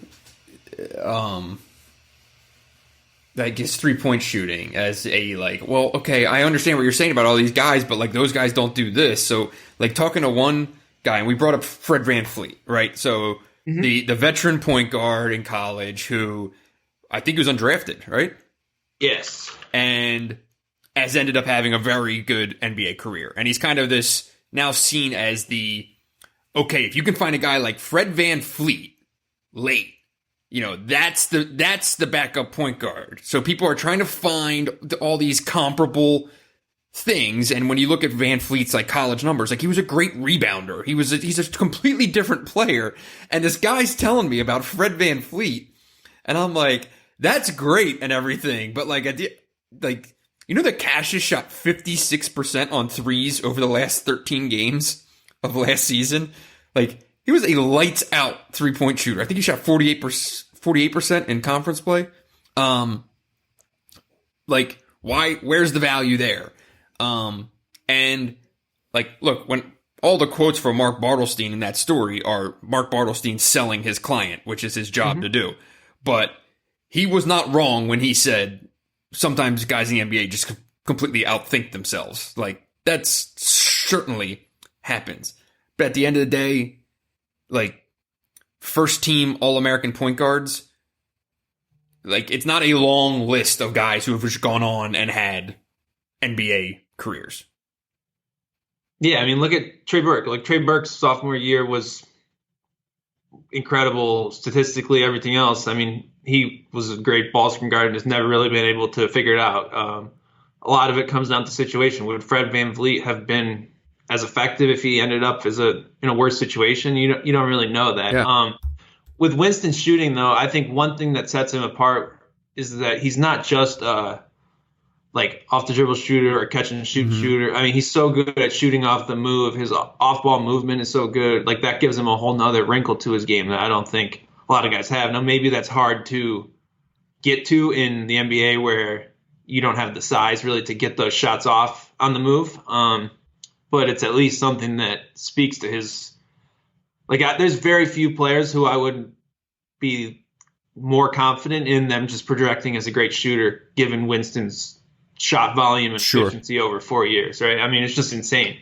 like his 3-point shooting as a like, well, okay, I understand what you're saying about all these guys, but like those guys don't do this. So like talking to one guy, and we brought up Fred VanVleet, right? So the veteran point guard in college who I think he was undrafted, right? Yes. And has ended up having a very good NBA career. And he's kind of this now seen as the, okay, if you can find a guy like Fred VanVleet late, you know, that's the backup point guard. So people are trying to find all these comparable things. And when you look at VanVleet's like college numbers, like he was a great rebounder. He's a completely different player. And this guy's telling me about Fred VanVleet. And I'm like, that's great and everything. But like, you know that Cassius shot 56% on threes over the last 13 games of last season? Like, he was a lights-out three-point shooter. I think he shot 48% in conference play. Like, why? Where's the value there? And, like, look, when all the quotes from Mark Bartelstein in that story are Mark Bartelstein selling his client, which is his job to do. But he was not wrong when he said sometimes guys in the NBA just completely outthink themselves. Like, that's certainly happens. But at the end of the day, like, first team All-American point guards, like, it's not a long list of guys who have just gone on and had NBA careers. Yeah, I mean, look at Trey Burke. Like, Trey Burke's sophomore year was incredible statistically, everything else. I mean, he was a great ball screen guard and has never really been able to figure it out. A lot of it comes down to situation. Would Fred VanVleet have been as effective if he ended up in a worse situation? You don't really know that. Yeah. With Winston shooting, though, I think one thing that sets him apart is that he's not just like off the dribble shooter or catch and shoot shooter. I mean, he's so good at shooting off the move. His off ball movement is so good. Like, that gives him a whole nother wrinkle to his game that I don't think a lot of guys have. Now, maybe that's hard to get to in the NBA where you don't have the size really to get those shots off on the move. But it's at least something that speaks to his, like, there's very few players who I would be more confident in them just projecting as a great shooter given Winston's shot volume and efficiency over 4 years, right? I mean, it's just insane.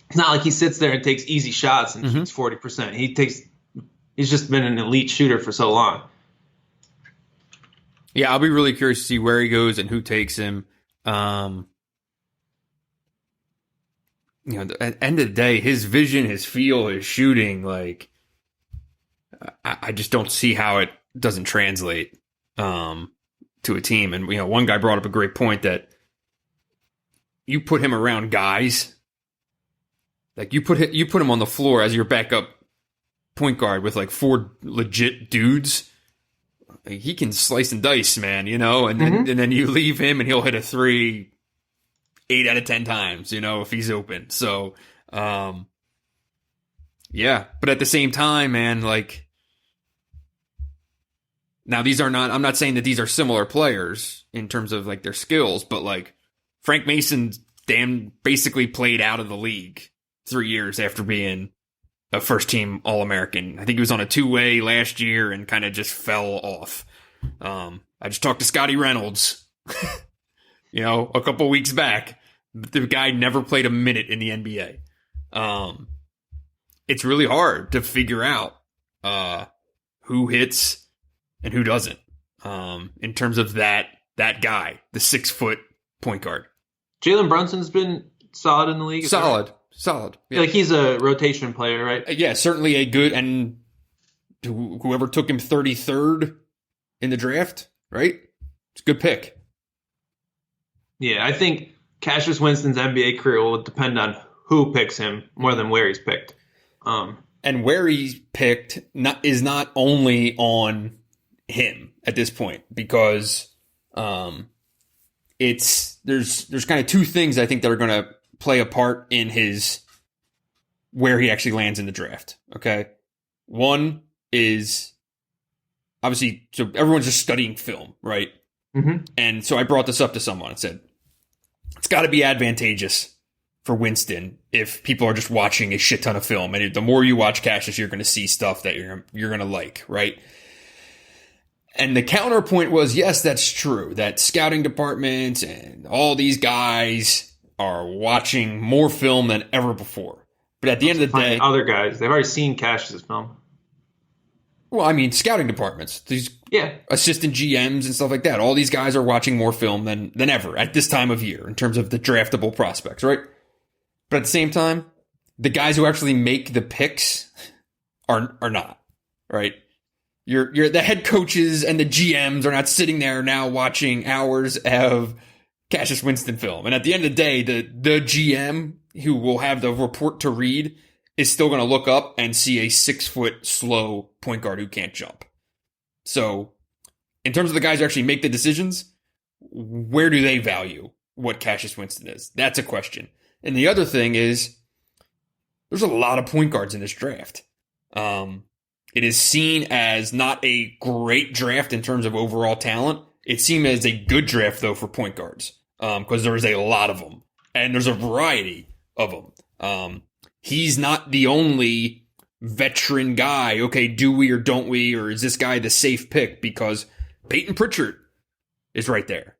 It's not like he sits there and takes easy shots and shoots 40%. He's just been an elite shooter for so long. Yeah, I'll be really curious to see where he goes and who takes him. You know, at the end of the day, his vision, his feel, his shooting, like, I just don't see how it doesn't translate to a team. And, you know, one guy brought up a great point that you put him around guys, like you put him on the floor as your backup point guard with like 4 legit dudes. Like, he can slice and dice, man, you know, and then you leave him and he'll hit a 3 8 out of 10 times, you know, if he's open. So, yeah, but at the same time, man, like, now I'm not saying that these are similar players in terms of like their skills, but like Frank Mason basically played out of the league 3 years after being a first team All-American. I think he was on a 2-way last year and kind of just fell off. I just talked to Scotty Reynolds, you know, a couple weeks back. The guy never played a minute in the NBA. It's really hard to figure out who hits and who doesn't in terms of that guy, the 6-foot point guard. Jalen Brunson's been solid in the league. Solid. Solid. Yeah. Like he's a rotation player, right? Yeah, certainly a good, and whoever took him 33rd in the draft, right? It's a good pick. Yeah, I think Cassius Winston's NBA career will depend on who picks him more than where he's picked. And where he's picked is not only on him at this point, because there's kind of two things I think that are going to play a part in his where he actually lands in the draft. Okay, one is obviously, so everyone's just studying film, right? Mm-hmm. And so I brought this up to someone and said, it's got to be advantageous for Winston if people are just watching a shit ton of film. And the more you watch Cassius, you're going to see stuff that you're going to like, right? And the counterpoint was, yes, that's true. That scouting departments and all these guys are watching more film than ever before. But at the end of the day, other guys, they've already seen Cassius' film. Well, I mean, scouting departments, these assistant GMs and stuff like that. All these guys are watching more film than ever at this time of year in terms of the draftable prospects, right? But at the same time, the guys who actually make the picks are not, right? You're the head coaches and the GMs are not sitting there now watching hours of Cassius Winston film. And at the end of the day, the GM who will have the report to read is still going to look up and see a 6-foot slow point guard who can't jump. So in terms of the guys who actually make the decisions, where do they value what Cassius Winston is? That's a question. And the other thing is there's a lot of point guards in this draft. It is seen as not a great draft in terms of overall talent. It's seen as a good draft, though, for point guards because there is a lot of them. And there's a variety of them. He's not the only veteran guy. Okay, do we or don't we? Or is this guy the safe pick? Because Peyton Pritchard is right there.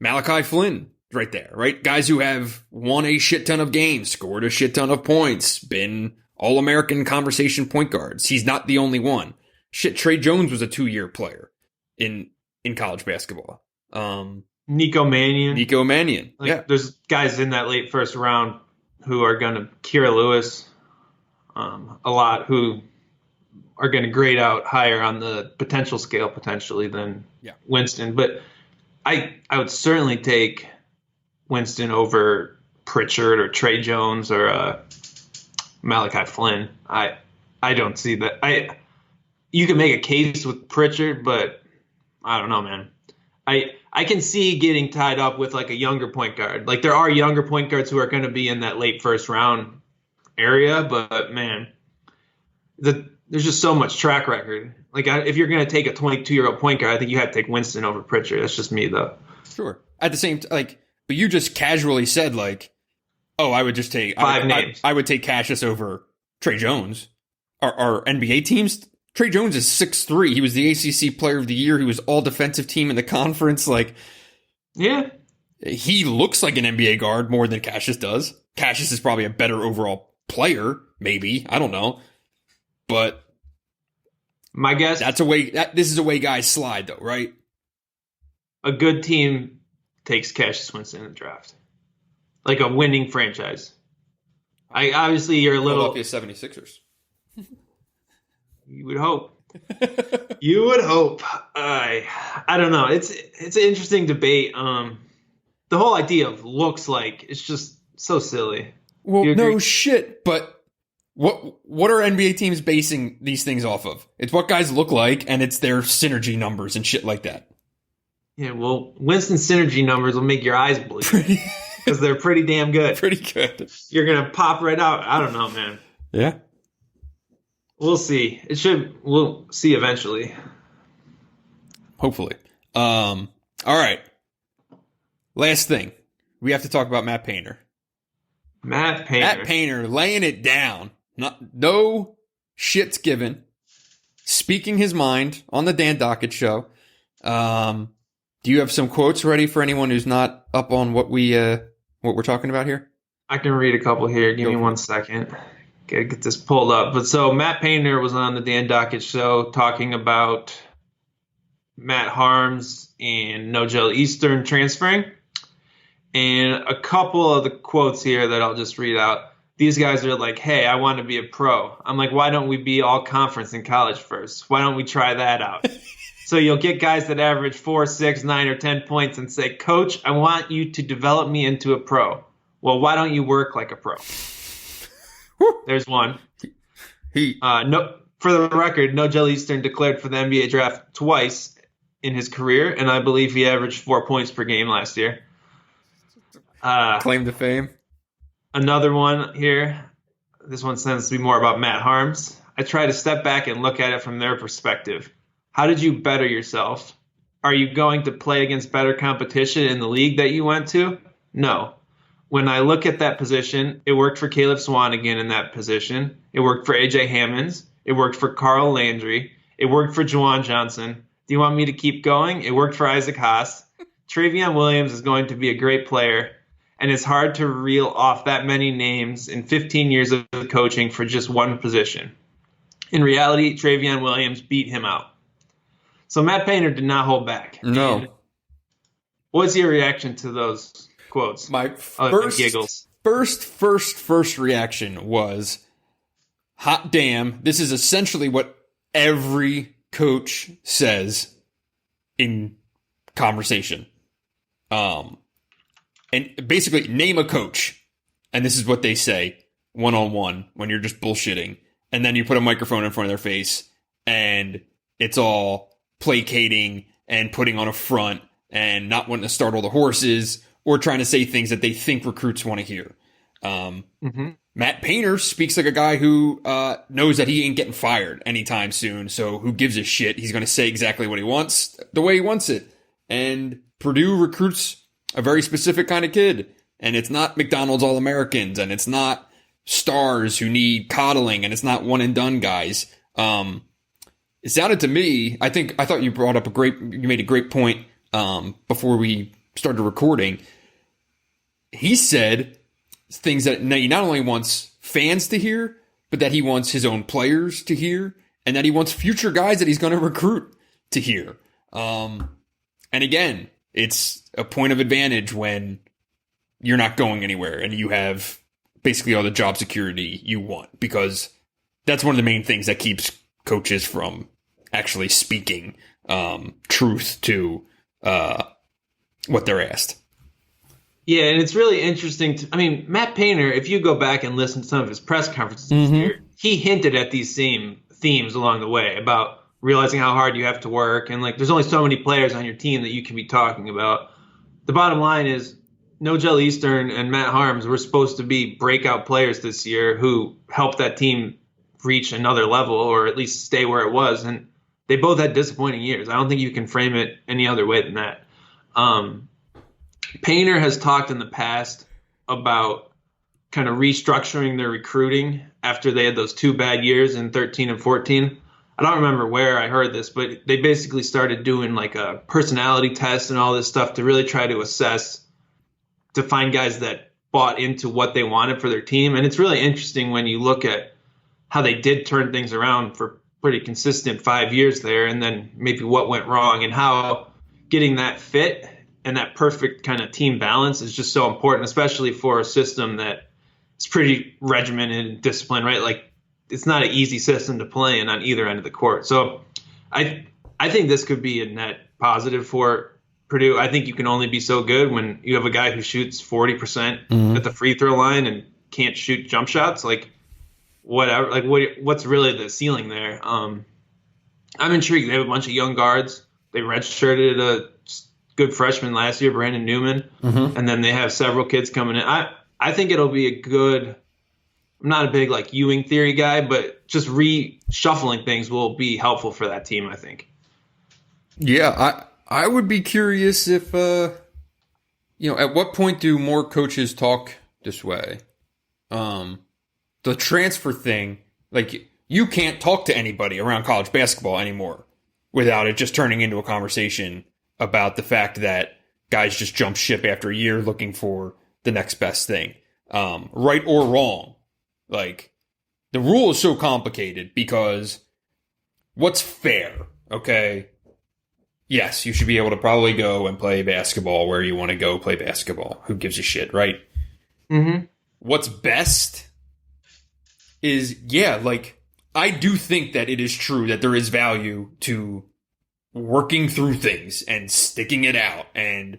Malachi Flynn is right there, right? Guys who have won a shit ton of games, scored a shit ton of points, been All-American conversation point guards. He's not the only one. Shit, Trey Jones was a 2-year player in college basketball. Nico Mannion. Yeah. There's guys in that late first round who are going to Kira Lewis a lot, who are going to grade out higher on the potential scale potentially than Winston. But I would certainly take Winston over Pritchard or Trey Jones or Malachi Flynn. I don't see that. You can make a case with Pritchard, but I don't know, man. I can see getting tied up with like a younger point guard. Like there are younger point guards who are going to be in that late first round area, but man, there's just so much track record. Like if you're going to take a 22-year-old point guard, I think you have to take Winston over Pritchard. That's just me, though. Sure. At the same time, but you just casually said I would just take five names. I would take Cassius over Trey Jones. Our NBA teams. Trey Jones is 6'3". He was the ACC Player of the Year. He was all defensive team in the conference. He looks like an NBA guard more than Cassius does. Cassius is probably a better overall player, maybe. I don't know. But my guess, this is a way guys slide, though, right? A good team takes Cassius Winston in the draft. Like a winning franchise. You're a little... Philadelphia 76ers. You would hope. You would hope. I don't know. It's an interesting debate. The whole idea of looks like it's just so silly. Well, no shit. But what are NBA teams basing these things off of? It's what guys look like, and it's their synergy numbers and shit like that. Yeah, well, Winston's synergy numbers will make your eyes bleed because they're pretty damn good. Pretty good. You're gonna pop right out. I don't know, man. Yeah. We'll see. We'll see eventually. Hopefully. All right. Last thing. We have to talk about Matt Painter. Matt Painter laying it down. No shits given. Speaking his mind on the Dan Dockett show. Do you have some quotes ready for anyone who's not up on what we're talking about here? I can read a couple here. Give me 1 second. Gotta get this pulled up. But so Matt Painter was on the Dan Dockett show talking about Matt Haarms and Nojel Eastern transferring. And a couple of the quotes here that I'll just read out. these guys are like, hey, I want to be a pro. I'm like, why don't we be all conference in college first? Why don't we try that out? So you'll get guys that average 4, 6, 9, or 10 points and say, Coach, I want you to develop me into a pro. Well, why don't you work like a pro? There's one. No, for the record, Nojel Eastern declared for the NBA draft twice in his career, and I believe he averaged 4 points per game last year. Claim to fame. Another one here. This one tends to be more about Matt Haarms. I try to step back and look at it from their perspective. How did you better yourself? Are you going to play against better competition in the league that you went to? No. When I look at that position, it worked for Caleb Swanigan in that position. It worked for A.J. Hammonds. It worked for Carl Landry. It worked for Juwan Johnson. Do you want me to keep going? It worked for Isaac Haas. Travion Williams is going to be a great player, and it's hard to reel off that many names in 15 years of coaching for just one position. In reality, Travion Williams beat him out. So Matt Painter did not hold back. No. And what's your reaction to those quotes? My giggles. first reaction was, hot damn, this is essentially what every coach says in conversation. And basically, name a coach, and this is what they say one-on-one when you're just bullshitting. And then you put a microphone in front of their face, and it's all placating and putting on a front and not wanting to startle the horses or trying to say things that they think recruits want to hear. Matt Painter speaks like a guy who knows that he ain't getting fired anytime soon, so who gives a shit? He's going to say exactly what he wants, the way he wants it. And Purdue recruits a very specific kind of kid, and it's not McDonald's All-Americans, and it's not stars who need coddling, and it's not one-and-done guys. It sounded to me, I thought you made a great point before we started recording. He said things that he not only wants fans to hear, but that he wants his own players to hear, and that he wants future guys that he's going to recruit to hear. And again, it's a point of advantage when you're not going anywhere and you have basically all the job security you want, because that's one of the main things that keeps coaches from actually speaking truth to what they're asked. Yeah, and it's really interesting. Matt Painter, if you go back and listen to some of his press conferences this year, he hinted at these same themes along the way about realizing how hard you have to work. And there's only so many players on your team that you can be talking about. The bottom line is Nojel Eastern and Matt Haarms were supposed to be breakout players this year who helped that team reach another level or at least stay where it was. And they both had disappointing years. I don't think you can frame it any other way than that. Painter has talked in the past about kind of restructuring their recruiting after they had those 2 bad years in 13 and 14. I don't remember where I heard this, but they basically started doing a personality test and all this stuff to really try to assess, to find guys that bought into what they wanted for their team. And it's really interesting when you look at how they did turn things around for pretty consistent 5 years there, and then maybe what went wrong, and how getting that fit and that perfect kind of team balance is just so important, especially for a system that is pretty regimented and disciplined, right? It's not an easy system to play in on either end of the court. So I think this could be a net positive for Purdue. I think you can only be so good when you have a guy who shoots 40% at the free throw line and can't shoot jump shots. Whatever. What's really the ceiling there? I'm intrigued. They have a bunch of young guards. They redshirted a good freshman last year, Brandon Newman, and then they have several kids coming in. I think it'll be a good. I'm not a big Ewing theory guy, but just reshuffling things will be helpful for that team, I think. Yeah, I would be curious if at what point do more coaches talk this way? The transfer thing, you can't talk to anybody around college basketball anymore without it just turning into a conversation about the fact that guys just jump ship after a year looking for the next best thing. Right or wrong. The rule is so complicated because what's fair, okay? Yes, you should be able to probably go and play basketball where you want to go play basketball. Who gives a shit, right? What's best is, yeah, like, I do think that it is true that there is value to working through things and sticking it out and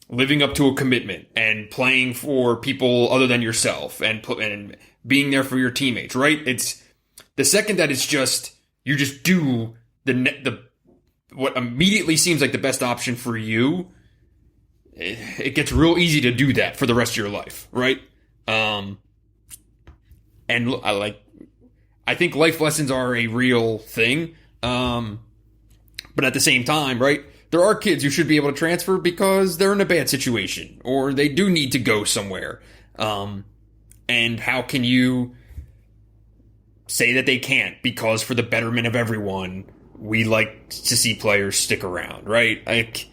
living up to a commitment and playing for people other than yourself and being there for your teammates, right? It's the second that it's just, you just do the what immediately seems like the best option for you, it gets real easy to do that for the rest of your life, right? And I think life lessons are a real thing. But at the same time, right, there are kids who should be able to transfer because they're in a bad situation or they do need to go somewhere. And how can you say that they can't? Because for the betterment of everyone, we like to see players stick around, right? Like,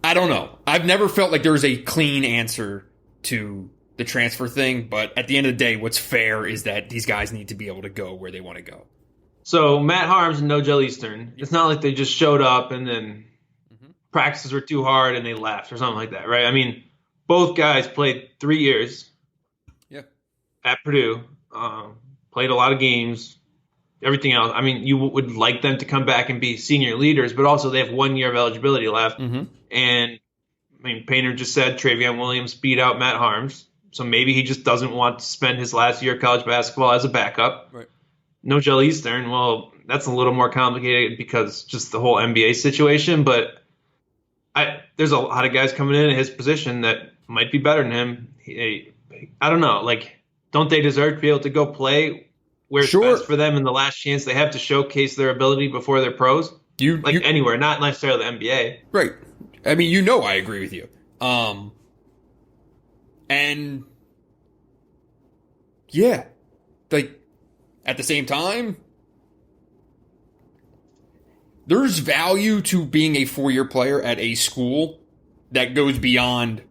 I don't know. I've never felt like there was a clean answer to the transfer thing, but at the end of the day, what's fair is that these guys need to be able to go where they want to go. So Matt Haarms and Nojel Eastern, it's not like they just showed up and then practices were too hard and they left or something like that, right? I mean, both guys played 3 years at Purdue, played a lot of games, everything else. I mean, you would like them to come back and be senior leaders, but also they have 1 year of eligibility left. And, I mean, Painter just said Travion Williams beat out Matt Haarms, so maybe he just doesn't want to spend his last year of college basketball as a backup. Right. Nojel Eastern, well, that's a little more complicated because just the whole NBA situation, but there's a lot of guys coming in his position that might be better than him. I don't know. Like, don't they deserve to be able to go play where it's best for them in the last chance they have to showcase their ability before they're pros? Anywhere, not necessarily the NBA. Right. I mean, I agree with you. And yeah, like, at the same time, there's value to being a 4-year player at a school that goes beyond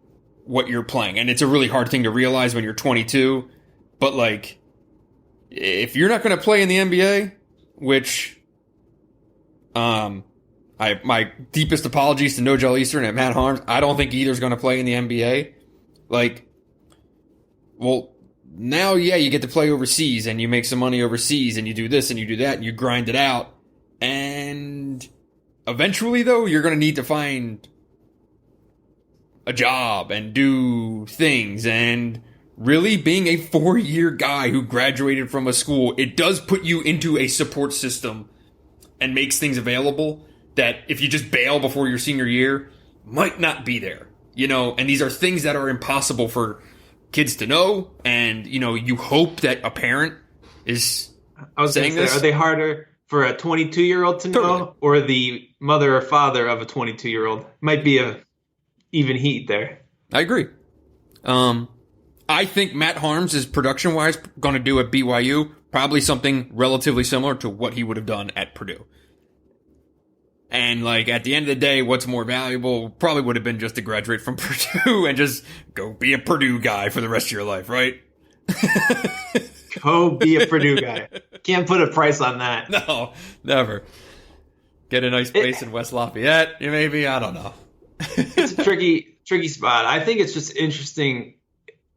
what you're playing. And it's a really hard thing to realize when you're 22. But, like, if you're not going to play in the NBA, which my deepest apologies to Nojel Eastern and Matt Haarms, I don't think either's going to play in the NBA. Like, well, now, yeah, you get to play overseas and you make some money overseas and you do this and you do that and you grind it out. And eventually, though, you're going to need to find a job and do things. And really, being a 4-year guy who graduated from a school, it does put you into a support system and makes things available that if you just bail before your senior year, might not be there. And these are things that are impossible for kids to know. And, you hope that a parent is saying this. Are they harder for a 22-year-old to know, or the mother or father of a 22-year-old? Might be a even heat there. I agree. I think Matt Haarms is production-wise going to do at BYU probably something relatively similar to what he would have done at Purdue. And, like, at the end of the day, what's more valuable probably would have been just to graduate from Purdue and just go be a Purdue guy for the rest of your life, right? Go be a Purdue guy. Can't put a price on that. No, never. Get a nice place in West Lafayette, maybe. I don't know. It's a tricky spot. I think it's just interesting.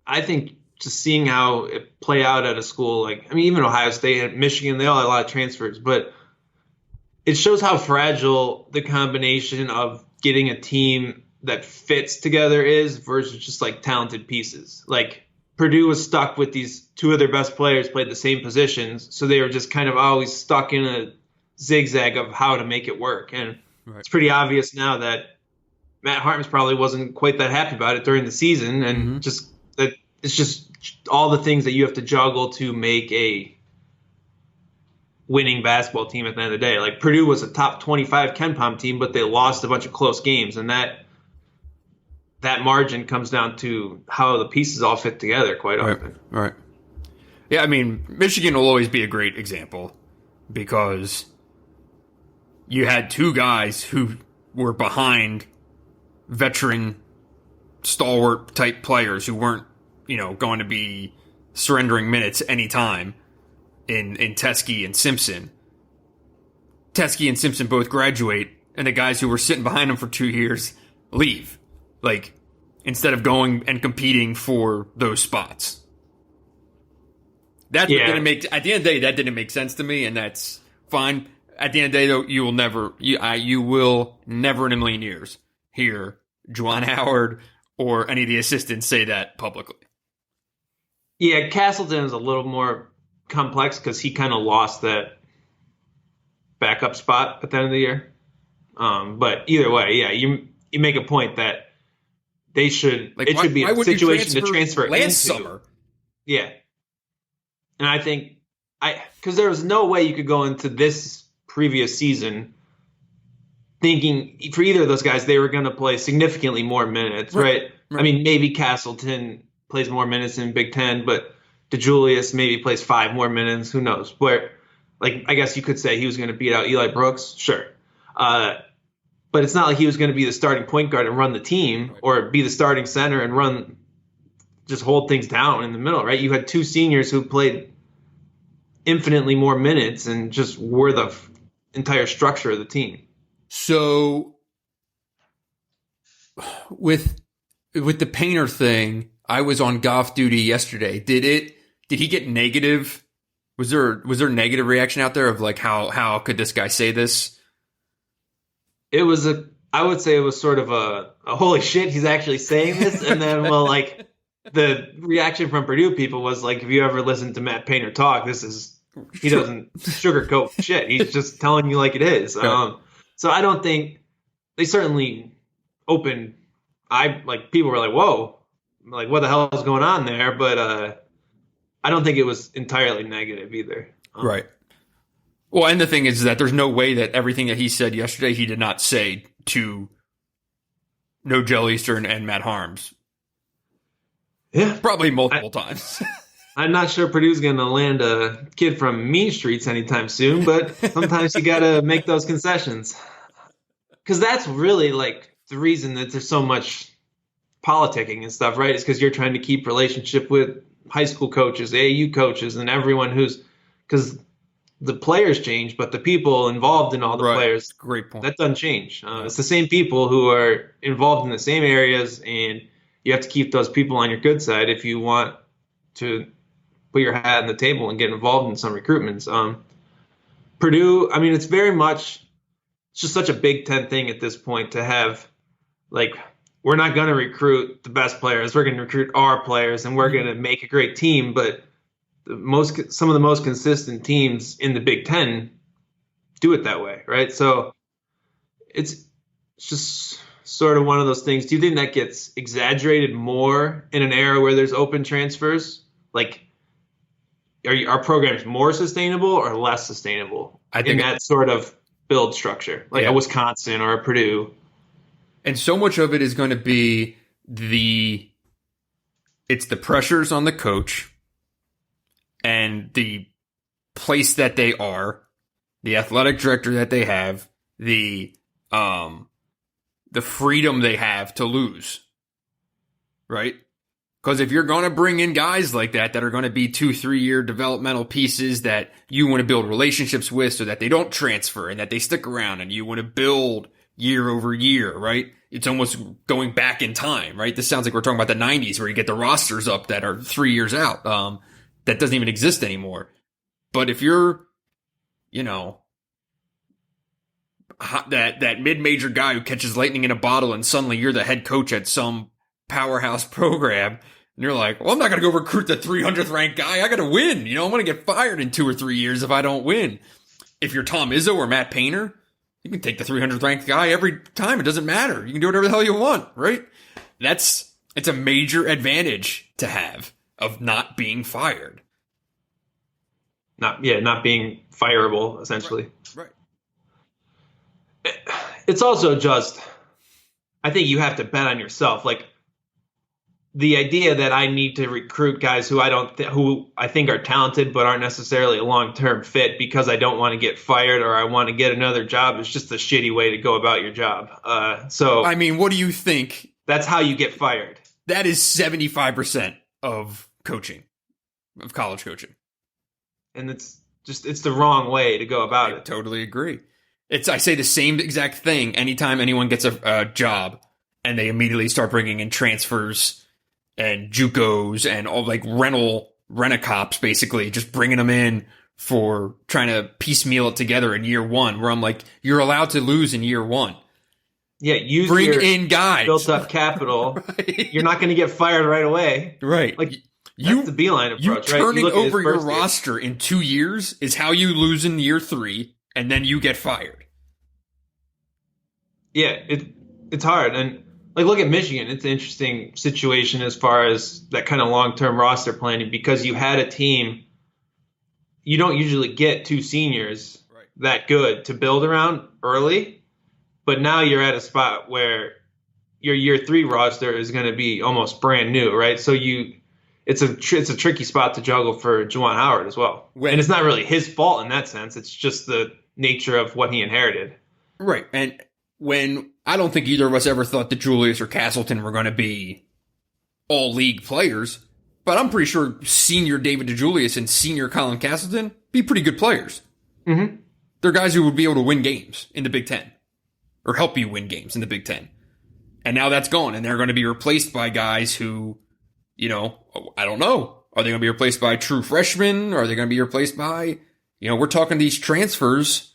I think just seeing how it play out at a school like, I mean, even Ohio State and Michigan, they all had a lot of transfers, but it shows how fragile the combination of getting a team that fits together is versus just like talented pieces. Like, Purdue was stuck with these 2 of their best players played the same positions, so they were just kind of always stuck in a zigzag of how to make it work. And It's pretty obvious now that Matt Haarms probably wasn't quite that happy about it during the season, and just that it's just all the things that you have to juggle to make a winning basketball team at the end of the day. Like, Purdue was a top 25 KenPom team, but they lost a bunch of close games, and that margin comes down to how the pieces all fit together quite often. Right. Yeah, I mean, Michigan will always be a great example because you had 2 guys who were behind veteran, stalwart type players who weren't, going to be surrendering minutes anytime in Teskey and Simpson. Teskey and Simpson both graduate, and the guys who were sitting behind them for 2 years leave. Like, instead of going and competing for those spots. That's what didn't make. At the end of the day, that didn't make sense to me, and that's fine. At the end of the day, though, you will never in a million years hear Juwan Howard or any of the assistants say that publicly. Yeah, Castleton is a little more complex because he kind of lost that backup spot at the end of the year. But either way, yeah, you make a point that they should. It should be a situation to transfer last summer. Yeah, and I think because there was no way you could go into this previous season thinking for either of those guys they were going to play significantly more minutes, right? I mean, maybe Castleton plays more minutes in Big Ten, but DeJulius maybe plays 5 more minutes. Who knows? But I guess you could say he was going to beat out Eli Brooks, sure. But it's not like he was going to be the starting point guard and run the team or be the starting center and just hold things down in the middle, right? You had 2 seniors who played infinitely more minutes and just were the entire structure of the team. So with the Painter thing, I was on golf duty yesterday. Did he get negative? Was there negative reaction out there of like how could this guy say this? It was I would say it was sort of a holy shit, he's actually saying this. And then, well, like the reaction from Purdue people was like, if you ever listen to Matt Painter talk, he doesn't sugarcoat shit. He's just telling you like it is. Yeah. So I don't think they certainly opened. People were like, whoa, like what the hell is going on there? But I don't think it was entirely negative either. Right. Well, and the thing is that there's no way that everything that he said yesterday he did not say to Nojel Eastern and Matt Haarms. Yeah. Probably multiple times. I'm not sure Purdue's going to land a kid from Mean Streets anytime soon, but sometimes you got to make those concessions. Because that's really like the reason that there's so much politicking and stuff, right? Is because you're trying to keep relationship with high school coaches, AAU coaches, and everyone because the players change, but the people involved in all the players, great point. That doesn't change. It's the same people who are involved in the same areas, and you have to keep those people on your good side if you want to put your hat on the table and get involved in some recruitments. Purdue, I mean, it's just such a Big Ten thing at this point to have, like, we're not going to recruit the best players. We're going to recruit our players, and we're going to make a great team, but some of the most consistent teams in the Big Ten do it that way, right? So it's just sort of one of those things. Do you think that gets exaggerated more in an era where there's open transfers? Like, are programs more sustainable or less sustainable in that sort of build structure, like a Wisconsin or a Purdue? And so much of it is going to be it's the pressures on the coach and the place that they are, the athletic director that they have, the freedom they have to lose, right? Because if you're going to bring in guys like that are going to be 2-3 year developmental pieces that you want to build relationships with so that they don't transfer and that they stick around and you want to build year over year, right? It's almost going back in time, right? This sounds like we're talking about the 90s where you get the rosters up that are 3 years out. That doesn't even exist anymore. But if you're, that mid-major guy who catches lightning in a bottle and suddenly you're the head coach at some powerhouse program, and you're like, well, I'm not going to go recruit the 300th ranked guy. I got to win. I'm going to get fired in 2 or 3 years if I don't win. If you're Tom Izzo or Matt Painter, you can take the 300th ranked guy every time. It doesn't matter. You can do whatever the hell you want, right? It's a major advantage to have of not being fired. Not being fireable, essentially. Right. It's also just, I think you have to bet on yourself. Like, the idea that I need to recruit guys who I think are talented but aren't necessarily a long-term fit because I don't want to get fired or I want to get another job is just a shitty way to go about your job. So I mean, what do you think? That's how you get fired. That is 75% of coaching, of college coaching. And it's the wrong way to go about it. I totally agree. I say the same exact thing anytime anyone gets a job and they immediately start bringing in transfers and JUCOs and all like rental rent-a-cops, basically, just bringing them in for trying to piecemeal it together in year one, where I'm like, you're allowed to lose in year one. Yeah, bring in guys. Built up capital. Right. You're not going to get fired right away. Right. Like, that's the Beeline approach, right? Turning over your roster in 2 years is how you lose in year 3, and then you get fired. Yeah, it's hard. And like, look at Michigan. It's an interesting situation as far as that kind of long-term roster planning, because you had a team. You don't usually get 2 seniors that good to build around early, but now you're at a spot where your year 3 roster is going to be almost brand new, right? So it's a tricky spot to juggle for Juwan Howard as well. And it's not really his fault in that sense. It's just the nature of what he inherited. Right. And when I don't think either of us ever thought that Julius or Castleton were going to be all league players, but I'm pretty sure senior David DeJulius and senior Colin Castleton be pretty good players. Mm-hmm. They're guys who would be able to win games in the Big Ten or help you win games in the Big Ten. And now that's gone, and they're going to be replaced by guys who, I don't know. Are they going to be replaced by true freshmen? Or are they going to be replaced by, we're talking these transfers.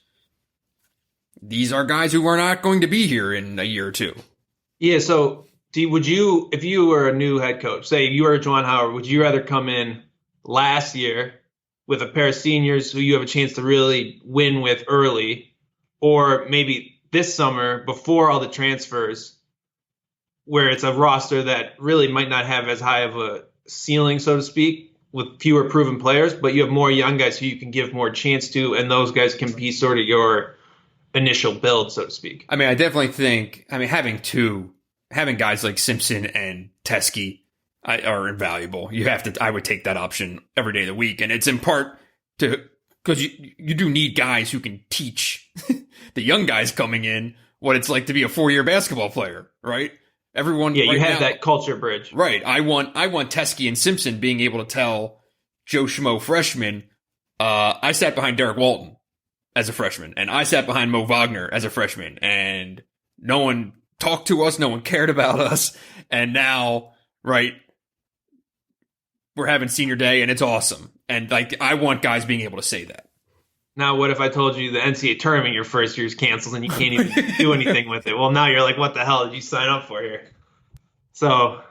These are guys who are not going to be here in a year or 2. Yeah, so would you, if you were a new head coach, say you were Juwan Howard, would you rather come in last year with a pair of seniors who you have a chance to really win with early, or maybe this summer before all the transfers, where it's a roster that really might not have as high of a ceiling, so to speak, with fewer proven players, but you have more young guys who you can give more chance to, and those guys can be sort of your initial build, so to speak? I mean, I definitely think, having guys like Simpson and Teskey are invaluable. I would take that option every day of the week. And it's in part because you do need guys who can teach the young guys coming in what it's like to be a 4-year basketball player, right? Everyone. Yeah, you have now, that culture bridge. Right. I want Teskey and Simpson being able to tell Joe Schmo freshmen, I sat behind Derek Walton as a freshman, and I sat behind Mo Wagner as a freshman, and no one talked to us, no one cared about us, and now, right, we're having senior day, and it's awesome. And I want guys being able to say that. Now, what if I told you the NCAA tournament your first year is canceled and you can't even do anything with it? Well, now you're like, what the hell did you sign up for here? So,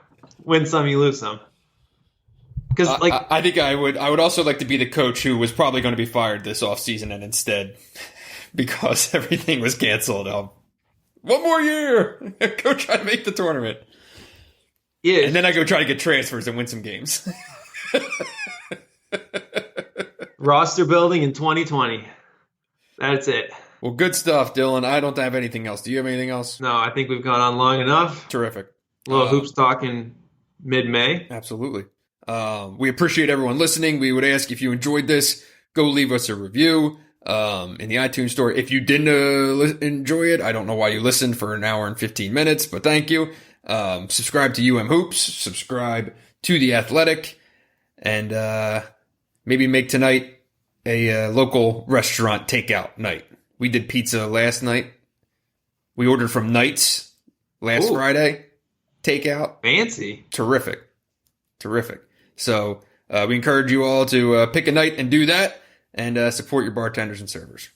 win some, you lose some. Because I think I would also like to be the coach who was probably going to be fired this offseason, and instead, because everything was canceled, one more year, go try to make the tournament. Yeah, and then I go try to get transfers and win some games. Roster building in 2020. That's it. Well, good stuff, Dylan. I don't have anything else. Do you have anything else? No, I think we've gone on long enough. Terrific. A little hoops talk in mid-May. Absolutely. We appreciate everyone listening. We would ask if you enjoyed this, go leave us a review in the iTunes store. If you didn't enjoy it, I don't know why you listened for an hour and 15 minutes, but thank you. Subscribe to Hoops, subscribe to The Athletic, and maybe make tonight a local restaurant takeout night. We did pizza last night. We ordered from Knights last Friday. Takeout. Fancy. Terrific. So we encourage you all to pick a night and do that, and support your bartenders and servers.